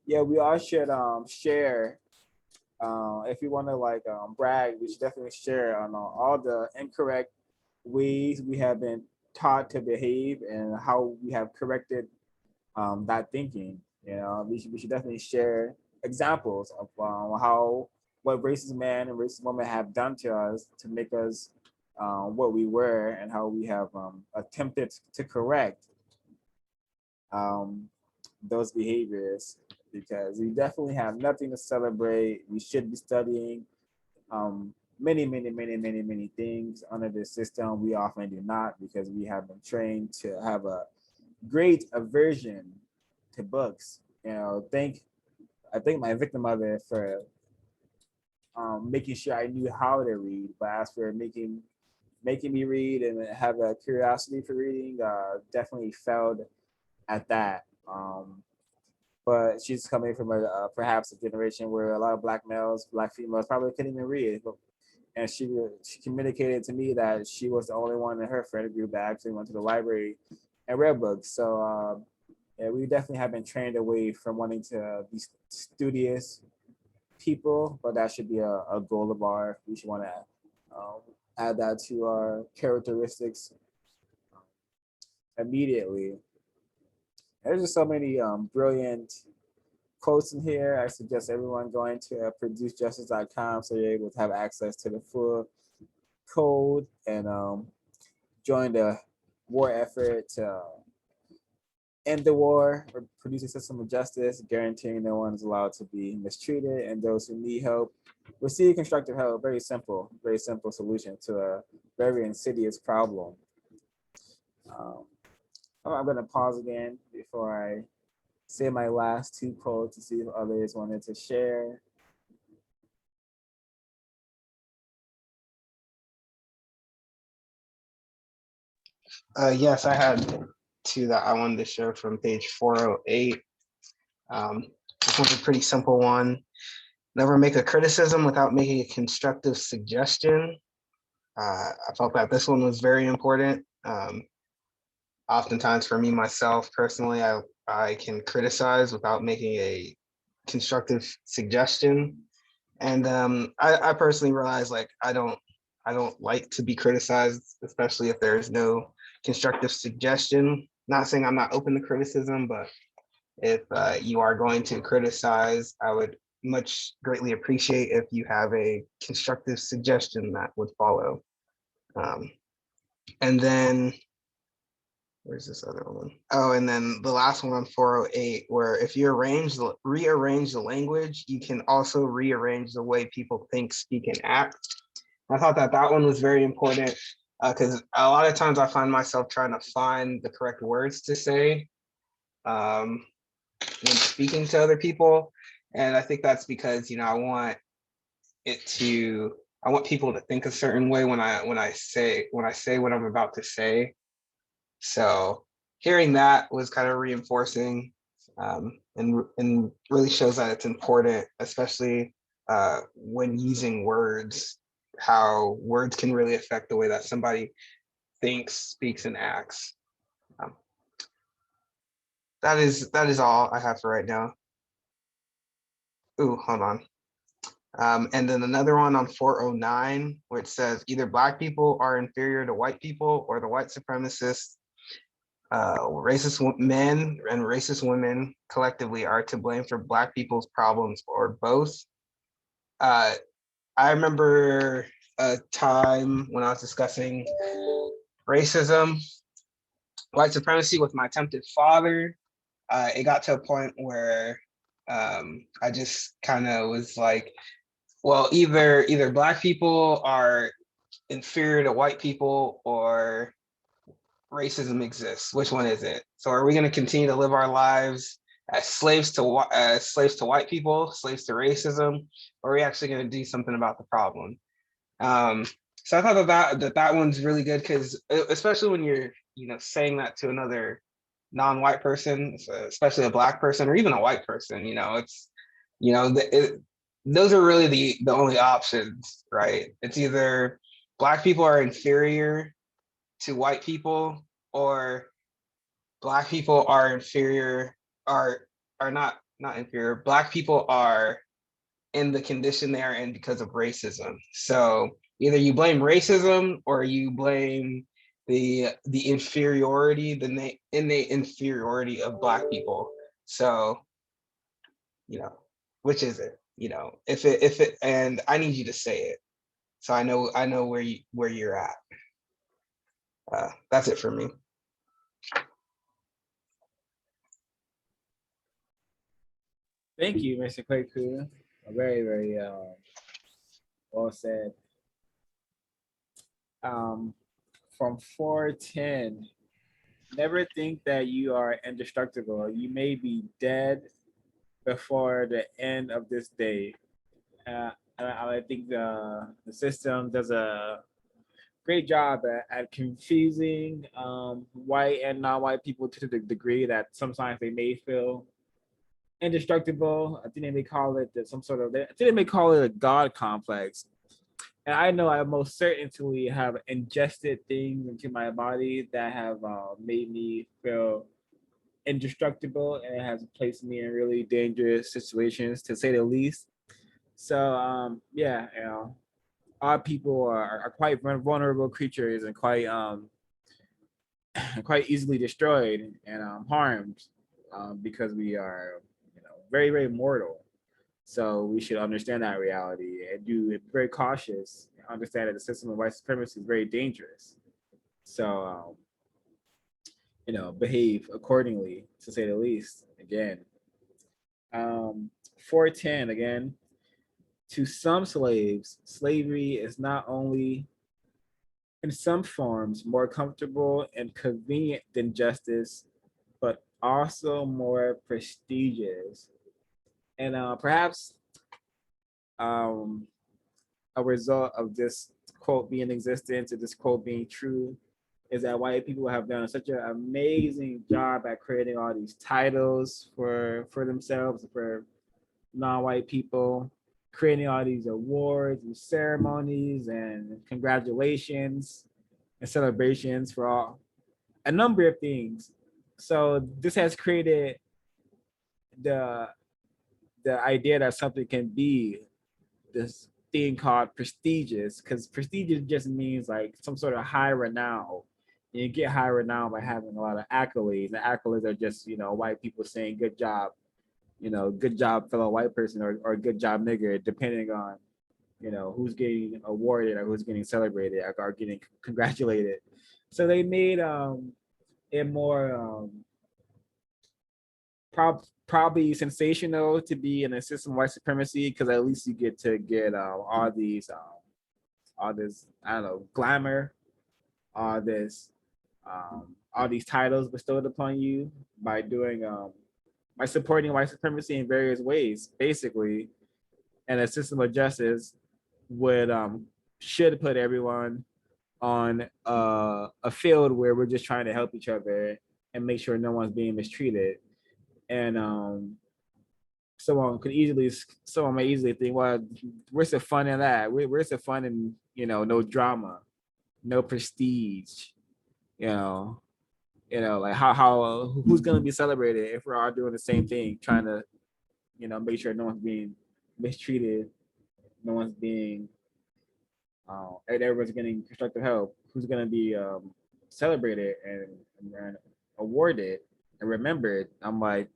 yeah, we all should share. If you want to like brag, we should definitely share on all the incorrect ways we have been taught to behave and how we have corrected that thinking. We should definitely share examples of how what racist man and racist woman have done to us to make us what we were, and how we have attempted to correct um, those behaviors, because we definitely have nothing to celebrate. We should be studying many, many, many, many, many things under this system. We often do not, because we have been trained to have a great aversion to books. I think my victim of it for making sure I knew how to read, but as for making me read and have a curiosity for reading, definitely failed at that. But she's coming from perhaps a generation where a lot of black males, black females probably couldn't even read. And she communicated to me that she was the only one in her friend group that actually went to the library and read books. So yeah, we definitely have been trained away from wanting to be studious people, but that should be a goal of ours. We should want to add that to our characteristics immediately. There's just so many brilliant quotes in here. I suggest everyone going to producejustice.com so you're able to have access to the full code and join the war effort to end the war or produce a system of justice, guaranteeing no one is allowed to be mistreated, and those who need help receive constructive help. Very simple solution to a very insidious problem. I'm going to pause again before I say my last two quotes to see if others wanted to share. Yes, I had two that I wanted to share from page 408. This one's a pretty simple one. Never make a criticism without making a constructive suggestion. I felt that this one was very important. Oftentimes for me, myself, personally, I can criticize without making a constructive suggestion. And I personally realize like I don't like to be criticized, especially if there's no constructive suggestion. Not saying I'm not open to criticism, but if you are going to criticize, I would much greatly appreciate if you have a constructive suggestion that would follow. And then where's this other one? Oh, and then the last one on 408, where if you rearrange the language, you can also rearrange the way people think, speak, and act. I thought that one was very important because a lot of times I find myself trying to find the correct words to say when speaking to other people. And I think that's because, I want people to think a certain way when I say what I'm about to say. So hearing that was kind of reinforcing and really shows that it's important, especially when using words, how words can really affect the way that somebody thinks, speaks, and acts. That is all I have for right now. Ooh, hold on. And then another one on 409, which says either Black people are inferior to white people, or the white supremacists, racist men and racist women collectively are to blame for Black people's problems, or both. I remember a time when I was discussing racism, white supremacy with my attempted father. It got to a point where I just kind of was like, well, either Black people are inferior to white people, or racism exists? Which one is it? So are we going to continue to live our lives as slaves to white people, slaves to racism, or are we actually going to do something about the problem? So I thought that one's really good, because especially when you're saying that to another non-white person, especially a Black person or even a white person, it's those are really the only options, right? It's either Black people are inferior to white people, or Black people are inferior, are not inferior. Black people are in the condition they are in because of racism. So either you blame racism or you blame the inferiority, the innate inferiority of Black people. So, which is it? If it, and I need you to say it, so I know where you're at. That's it for me. Thank you, Mr. Kwaku. Very, very well said. From 410, never think that you are indestructible. You may be dead before the end of this day. I think the system does a great job at confusing white and non-white people to the degree that sometimes they may feel indestructible. I think they may call it some sort of, I think they may call it a God complex. And I know I most certainly have ingested things into my body that have made me feel indestructible, and it has placed me in really dangerous situations, to say the least. So yeah, our people are quite vulnerable creatures, and quite easily destroyed and harmed, because we are, very, very mortal. So we should understand that reality and be very cautious. Understand that the system of white supremacy is very dangerous. So behave accordingly, to say the least. Again, 410 again. To some slaves, slavery is not only in some forms more comfortable and convenient than justice, but also more prestigious. And perhaps um, a result of this quote being in existence, or this quote being true, is that white people have done such an amazing job at creating all these titles for themselves, for non-white people, creating all these awards and ceremonies and congratulations and celebrations for all a number of things. So this has created the the idea that something can be this thing called prestigious, because prestigious just means like some sort of high renown. And you get high renown by having a lot of accolades. The accolades are just, white people saying good job, good job, fellow white person, or good job, nigger, depending on, who's getting awarded or who's getting celebrated or getting congratulated. So they made it more probably sensational to be in a system of white supremacy, because at least you get to get all this, I don't know, glamour, all this all these titles bestowed upon you by doing by supporting white supremacy in various ways, basically. And a system of justice would should put everyone on a field where we're just trying to help each other and make sure no one's being mistreated. And someone may easily think, well, where's the fun in that? Where's the fun in, no drama, no prestige, you know, like how who's gonna be celebrated if we're all doing the same thing, trying to, make sure no one's being mistreated, no one's being and everyone's getting constructive help. Who's gonna be celebrated and awarded and remembered? I'm like,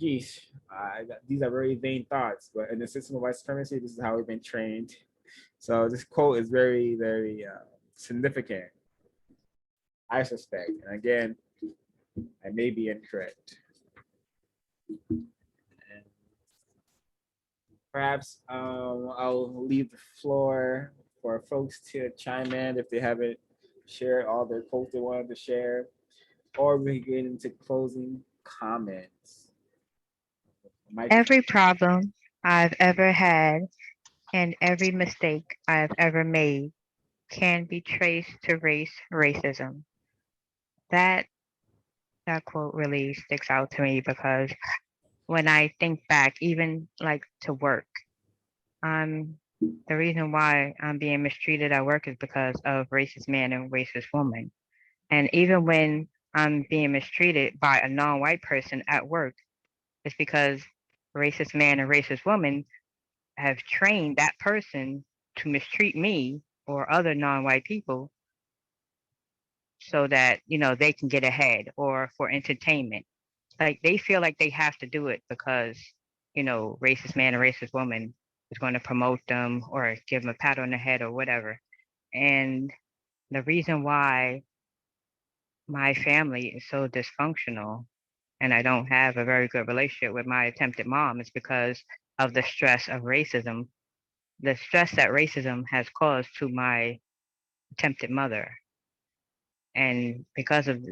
geez, these are very vain thoughts. But in the system of white supremacy, this is how we've been trained. So this quote is very, very significant, I suspect. And again, I may be incorrect. And perhaps I'll leave the floor for folks to chime in if they haven't share all their quotes they wanted to share, or we can get into closing comments. Mike is Every problem I've ever had and every mistake I've ever made can be traced to racism. That that quote really sticks out to me because when I think back, even like to work, the reason why I'm being mistreated at work is because of racist man and racist woman. And even when I'm being mistreated by a non-white person at work, it's because racist man and racist woman have trained that person to mistreat me or other non-white people so that, they can get ahead or for entertainment. Like they feel like they have to do it because, racist man or racist woman is going to promote them or give them a pat on the head or whatever. And the reason why my family is so dysfunctional and I don't have a very good relationship with my attempted mom is because of the stress of racism, the stress that racism has caused to my attempted mother. And because of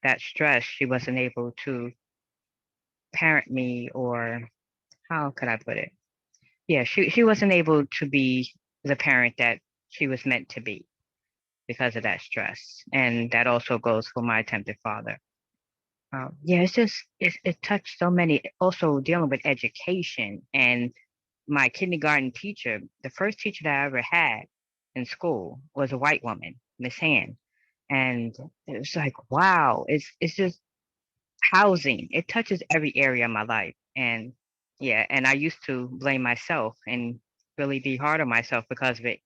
that stress, she wasn't able to parent me, or how could I put it? Yeah, she wasn't able to be the parent that she was meant to be because of that stress. And that also goes for my attempted father. Yeah, it touched so many. Also dealing with education and my kindergarten teacher, the first teacher that I ever had in school was a white woman, Miss Han, and it was like, wow, it's just housing. It touches every area of my life, and yeah, and I used to blame myself and really be hard on myself because of it,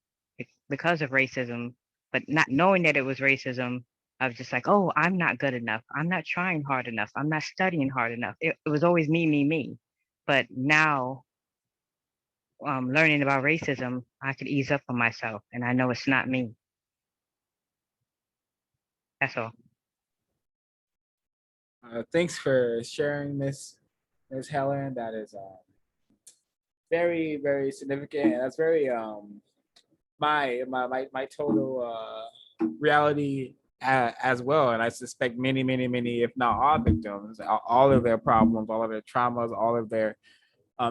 because of racism, but not knowing that it was racism. I was just like, oh, I'm not good enough. I'm not trying hard enough. I'm not studying hard enough. It was always me, me, me. But now, learning about racism, I could ease up on myself, and I know it's not me. That's all. thanks for sharing, Miss Helen. That is very very significant. And that's very my total reality as well. And I suspect many, if not all victims, all of their problems, all of their traumas, all of their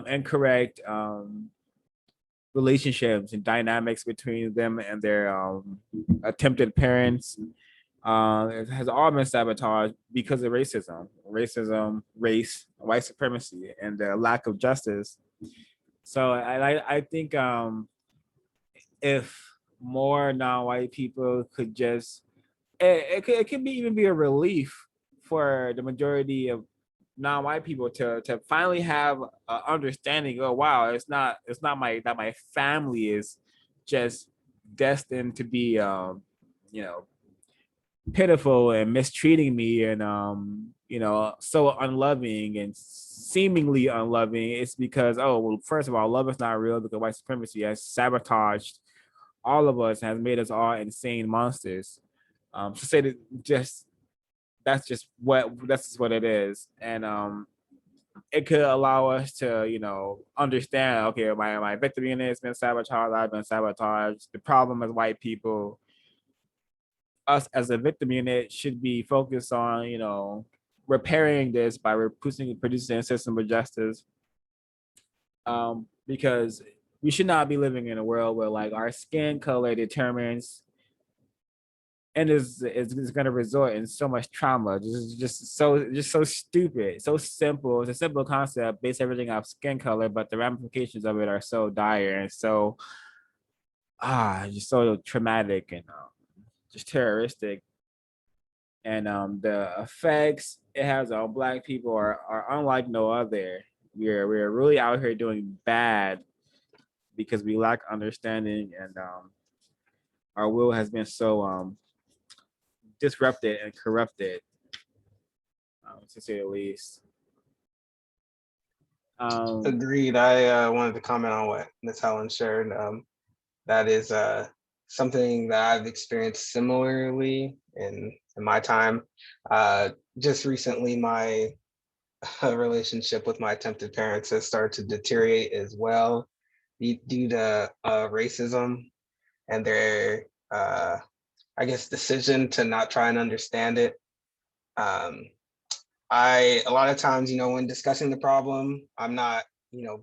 incorrect relationships and dynamics between them and their attempted parents. It has all been sabotaged because of racism, race, white supremacy, and the lack of justice. So I think if more non-white people could just it could be even be a relief for the majority of non-white people to finally have an understanding. Oh wow, it's not my that my family is just destined to be you know pitiful and mistreating me and so unloving and seemingly unloving. It's because, oh well, first of all, love is not real because white supremacy has sabotaged all of us, has made us all insane monsters. To say that just that's just what it is. And it could allow us to, understand, okay, my victim unit has been sabotaged, I've been sabotaged. The problem is white people. Us as a victim unit should be focused on, repairing this by producing a system of justice. Because we should not be living in a world where like our skin color determines and is going to result in so much trauma. Just so stupid, so simple. It's a simple concept, base everything off skin color, but the ramifications of it are so dire and so just so traumatic and just terroristic. And the effects it has on black people are unlike no other. We're really out here doing bad because we lack understanding, and our will has been so disrupted and corrupted, to say the least. Agreed. I wanted to comment on what Ms. Helen shared. That is something that I've experienced similarly in my time. Just recently, my relationship with my attempted parents has started to deteriorate as well due to racism and their I guess, decision to not try and understand it. A lot of times, when discussing the problem, I'm not,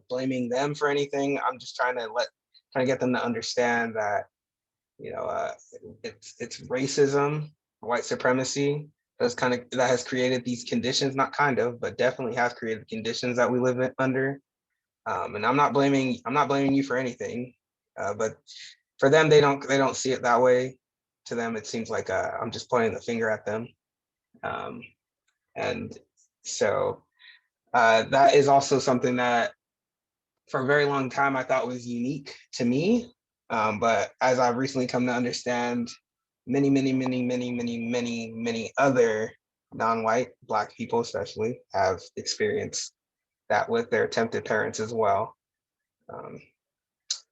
blaming them for anything. I'm just trying to get them to understand that, it's racism, white supremacy that has created these conditions, not kind of, but definitely has created conditions that we live under. And I'm not blaming you for anything, but for them, they don't see it that way. To them, it seems like I'm just pointing the finger at them. And so that is also something that for a very long time I thought was unique to me. But as I've recently come to understand, many, many, many, many, many, many, many other non-white Black people especially have experienced that with their attempted parents as well.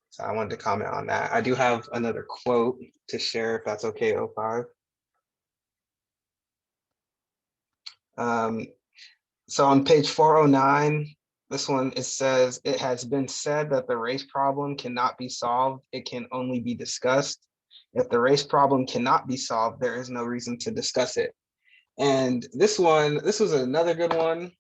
So I wanted to comment on that. I do have another quote to share, if that's okay, O5. So on page 409, this one, it says, "It has been said that the race problem cannot be solved. It can only be discussed. If the race problem cannot be solved, there is no reason to discuss it." And this was another good one.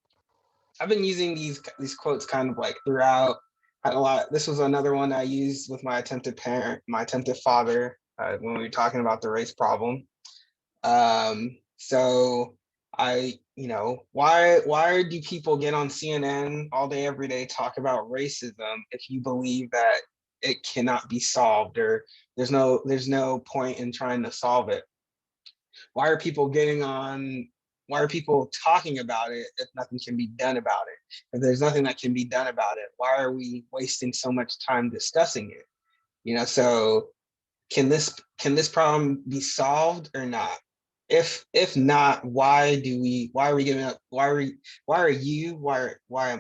I've been using these quotes kind of like throughout a lot. This was another one I used with my attempted father, when we were talking about the race problem. So why do people get on CNN all day, every day, talk about racism if you believe that it cannot be solved, or there's no point in trying to solve it? Why are people talking about it if nothing can be done about it? If there's nothing that can be done about it, why are we wasting so much time discussing it? So can this problem be solved or not? If not, why are we giving up? Why am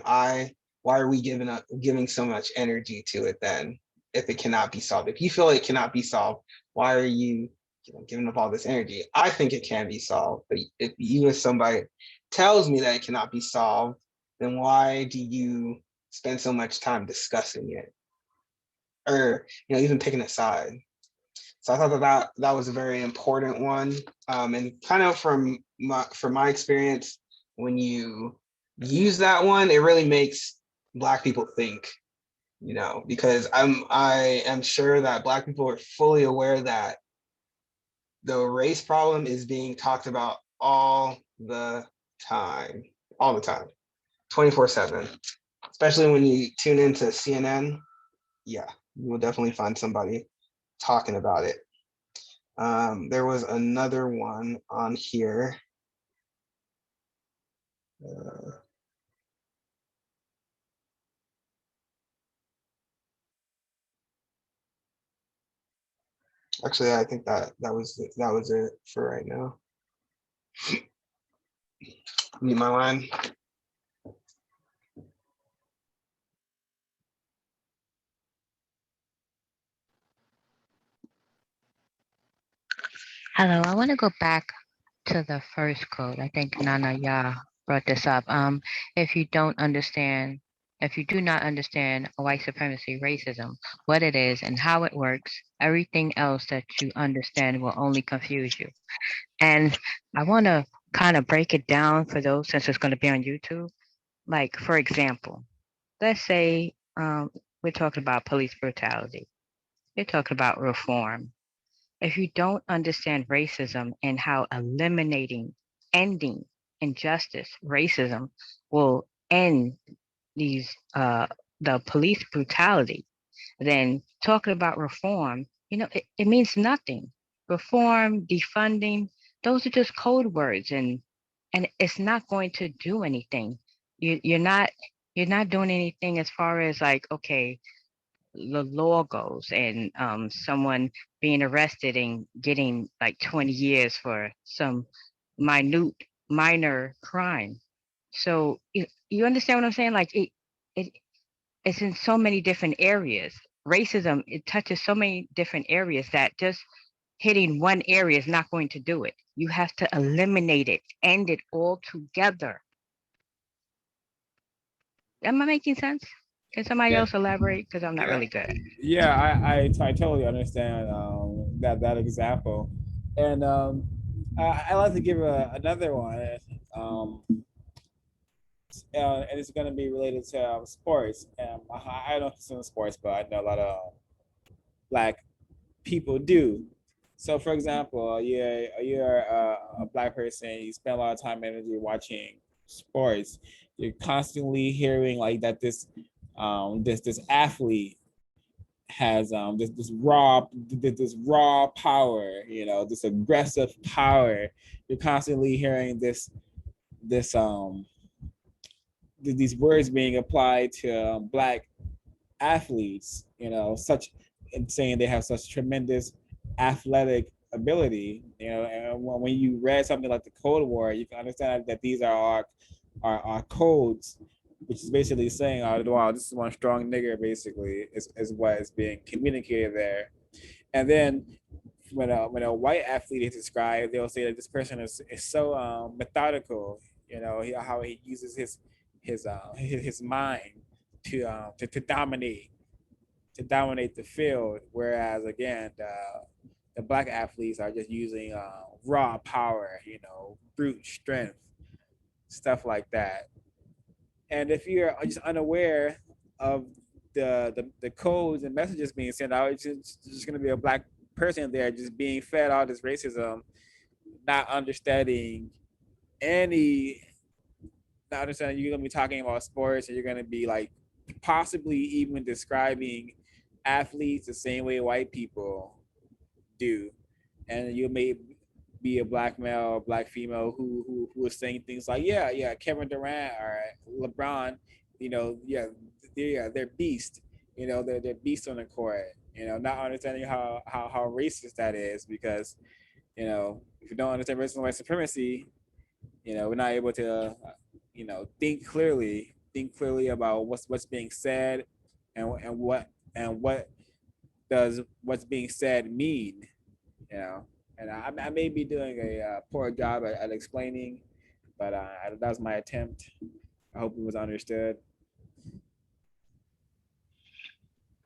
I? Why are we giving so much energy to it then? If it cannot be solved, if you feel it cannot be solved, why are you giving up all this energy? I think it can be solved, but if you as somebody tells me that it cannot be solved, then why do you spend so much time discussing it, or even picking a side? So I thought that was a very important one. And kind of from my experience, when you use that one, it really makes Black people think, because I am sure that Black people are fully aware that the race problem is being talked about all the time, 24/7, especially when you tune into CNN. Yeah, you will definitely find somebody talking about it. There was another one on here. Actually, I think that was it for right now. Mute my line. Hello, I want to go back to the first quote. I think Nana Ya brought this up. If you do not understand white supremacy, racism, what it is and how it works, everything else that you understand will only confuse you. And I want to kind of break it down for those, since it's going to be on YouTube. Like, for example, let's say we're talking about police brutality. We're talking about reform. If you don't understand racism and how ending injustice, racism will end the police brutality, then talking about reform, it means nothing. Reform, defunding, those are just code words, and it's not going to do anything. You're not doing anything as far as like, okay, the law goes, and someone being arrested and getting like 20 years for some minor crime. So you understand what I'm saying? Like it's in so many different areas. Racism, it touches so many different areas that just hitting one area is not going to do it. You have to eliminate it, end it all together. Am I making sense? Can somebody else elaborate? Because I'm not really good. Yeah, I totally understand that example. And I like to give another one, and it's going to be related to sports. I don't consume sports, but I know a lot of black people do. So, for example, you're a black person. You spend a lot of time and energy watching sports. You're constantly hearing like that this athlete has this raw power, this aggressive power. You're constantly hearing this these words being applied to black athletes, such and saying they have such tremendous athletic ability, and when you read something like the Cold War, you can understand that these are our codes, which is basically saying, oh, wow, this is one strong nigger, basically, is what is being communicated there. And then when a white athlete is described, they'll say that this person is so methodical, how he uses his mind to dominate the field, whereas again the black athletes are just using raw power, brute strength, stuff like that. And if you're just unaware of the codes and messages being sent out, it's just going to be a black person there just being fed all this racism, not understanding any, not understanding you're going to be talking about sports, and you're going to be like possibly even describing athletes the same way white people do. And you may be a black male or black female who is saying things like, yeah, Kevin Durant or LeBron, yeah, they're beast, they're beast on the court, not understanding how racist that is, because if you don't understand racism and white supremacy, we're not able to think clearly about what's being said, and what does what's being said mean, you know. And I may be doing a poor job at explaining, but that was my attempt. I hope it was understood.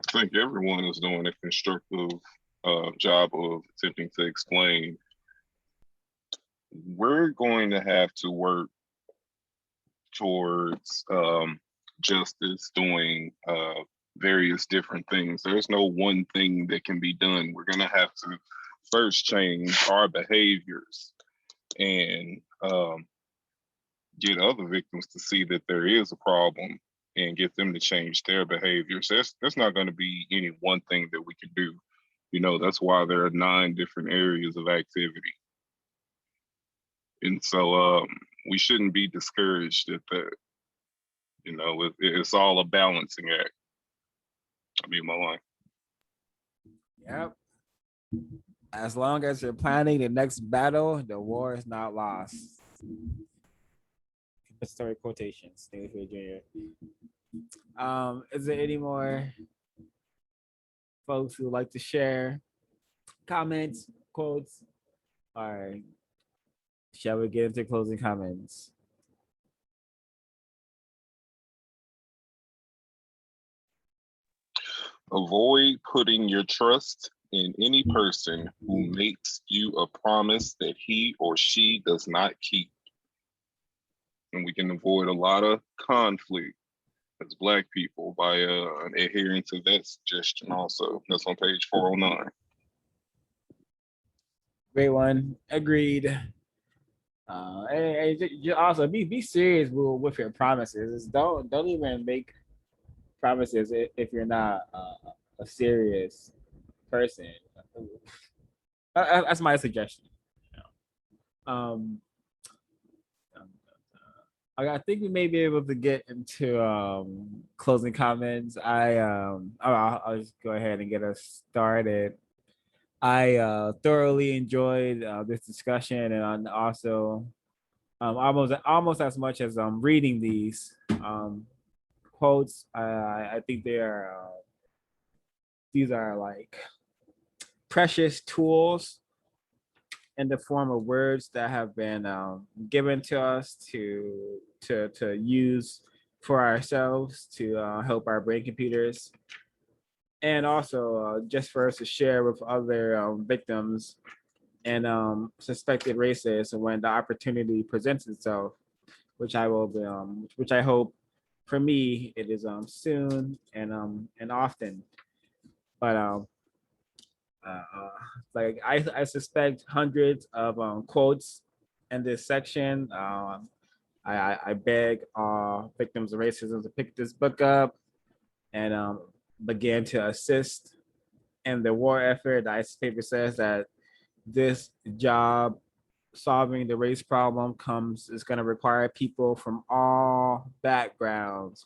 I think everyone is doing a constructive job of attempting to explain. We're going to have to work towards justice, doing various different things. There's no one thing that can be done. We're going to have to first change our behaviors and get other victims to see that there is a problem and get them to change their behaviors. That's not going to be any one thing that we can do. That's why there are 9 different areas of activity. And so we shouldn't be discouraged at that. It's all a balancing act. I'll be my line. Yep. As long as you're planning the next battle, the war is not lost. Compensatory quotations. Neely Fuller Jr. Is there any more folks who would like to share comments, quotes? All right. Shall we get into closing comments? Avoid putting your trust in any person who makes you a promise that he or she does not keep. And we can avoid a lot of conflict as Black people by adhering to that suggestion also. That's on page 409. Great one. Agreed. And also be serious with your promises. Don't even make promises if you're not a serious person. That's my suggestion. I think we may be able to get into closing comments. I'll just go ahead and get us started. I thoroughly enjoyed this discussion, and also almost as much as reading these quotes. I think these are like precious tools in the form of words that have been given to us to use for ourselves to help our brain computers, and also just for us to share with other victims and suspected racists when the opportunity presents itself, which I will be, which I hope for me it is soon and often. But like I suspect hundreds of quotes in this section. I beg victims of racism to pick this book up and begin to assist in the war effort. The ICE paper says that this job solving the race problem is going to require people from all backgrounds.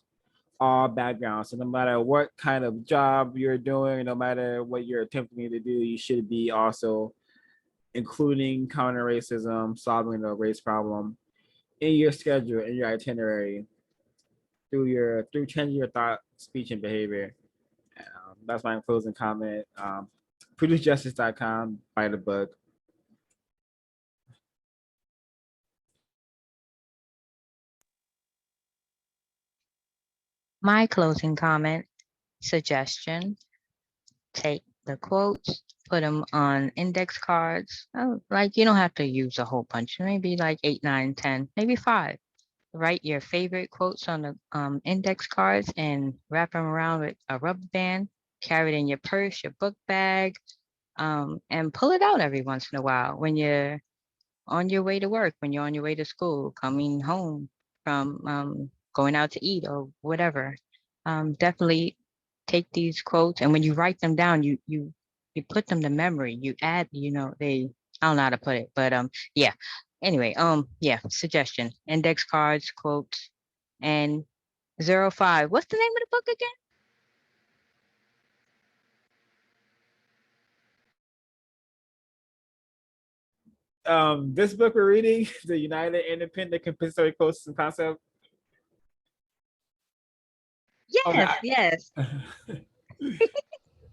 So no matter what kind of job you're doing, no matter what you're attempting to do, you should be also including counter racism, solving the race problem in your schedule, in your itinerary, through changing your thought, speech, and behavior. That's my closing comment. ProduceJustice.com, buy the book. My closing comment, suggestion, take the quotes, put them on index cards. Oh, like you don't have to use a whole bunch, maybe like 8, 9, 10, maybe 5. Write your favorite quotes on the index cards and wrap them around with a rubber band, carry it in your purse, your book bag, and pull it out every once in a while when you're on your way to work, when you're on your way to school, coming home from going out to eat or whatever. Definitely take these quotes, and when you write them down, you put them to memory. You add, I don't know how to put it, but yeah. Anyway, yeah, suggestion: index cards, quotes, and 05. What's the name of the book again? This book we're reading, The United Independent Compensatory Quotes and Concept. Yes, yes.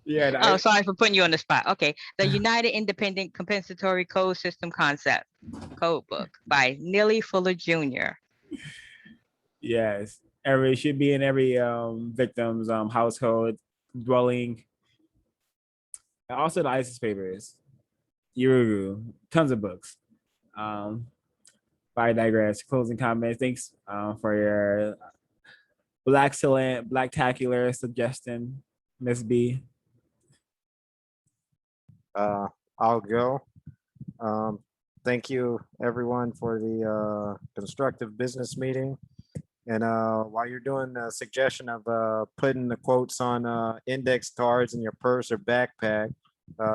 Yeah. Oh, sorry for putting you on the spot. Okay, The United Independent Compensatory Code System Concept Code Book by Neely Fuller Jr. Yes, should be in every victim's household dwelling. And also the ISIS papers, Yurugu, tons of books. I digress. Closing comments. Thanks for your blacktacular suggestion, Miss B. I'll go. Thank you everyone for the constructive business meeting. And while you're doing the suggestion of putting the quotes on index cards in your purse or backpack,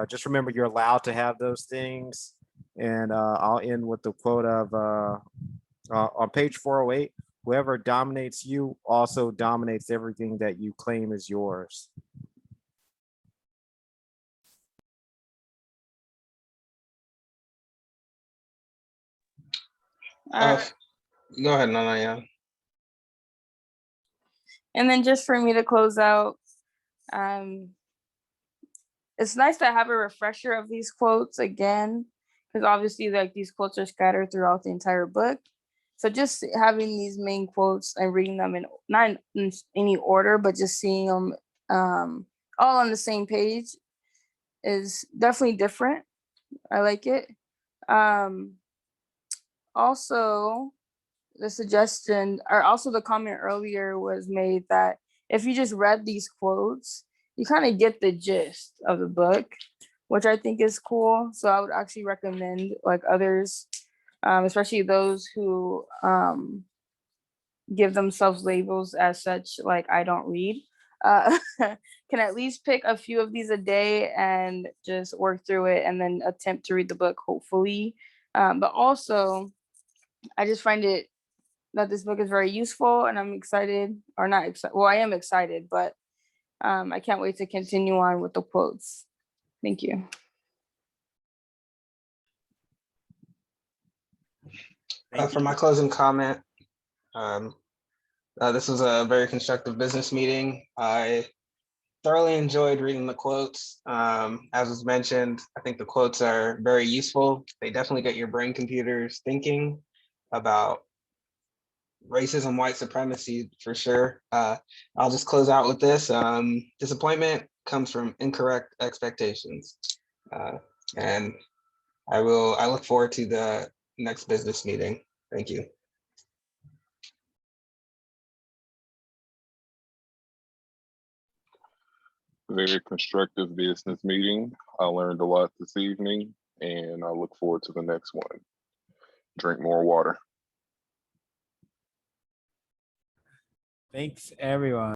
just remember you're allowed to have those things. And I'll end with the quote of on page 408, whoever dominates you also dominates everything that you claim is yours. Go ahead, Nana. Yeah. And then just for me to close out, it's nice to have a refresher of these quotes again, because obviously like these quotes are scattered throughout the entire book. So just having these main quotes and reading them in not in any order, but just seeing them all on the same page is definitely different. I like it. Also, the suggestion, or also the comment earlier was made that if you just read these quotes, you kind of get the gist of the book, which I think is cool. So I would actually recommend like others, especially those who give themselves labels as such, like I don't read, can at least pick a few of these a day and just work through it and then attempt to read the book, hopefully. But also, I just find it that this book is very useful, and I'm excited, or not excited. Well, I am excited, but I can't wait to continue on with the quotes. Thank you. For my closing comment, this was a very constructive business meeting. I thoroughly enjoyed reading the quotes. As was mentioned, I think the quotes are very useful. They definitely get your brain computers thinking about racism, white supremacy, for sure. I'll just close out with this. Disappointment comes from incorrect expectations. And I look forward to the next business meeting. Thank you. Very constructive business meeting. I learned a lot this evening, and I look forward to the next one. Drink more water. Thanks, everyone.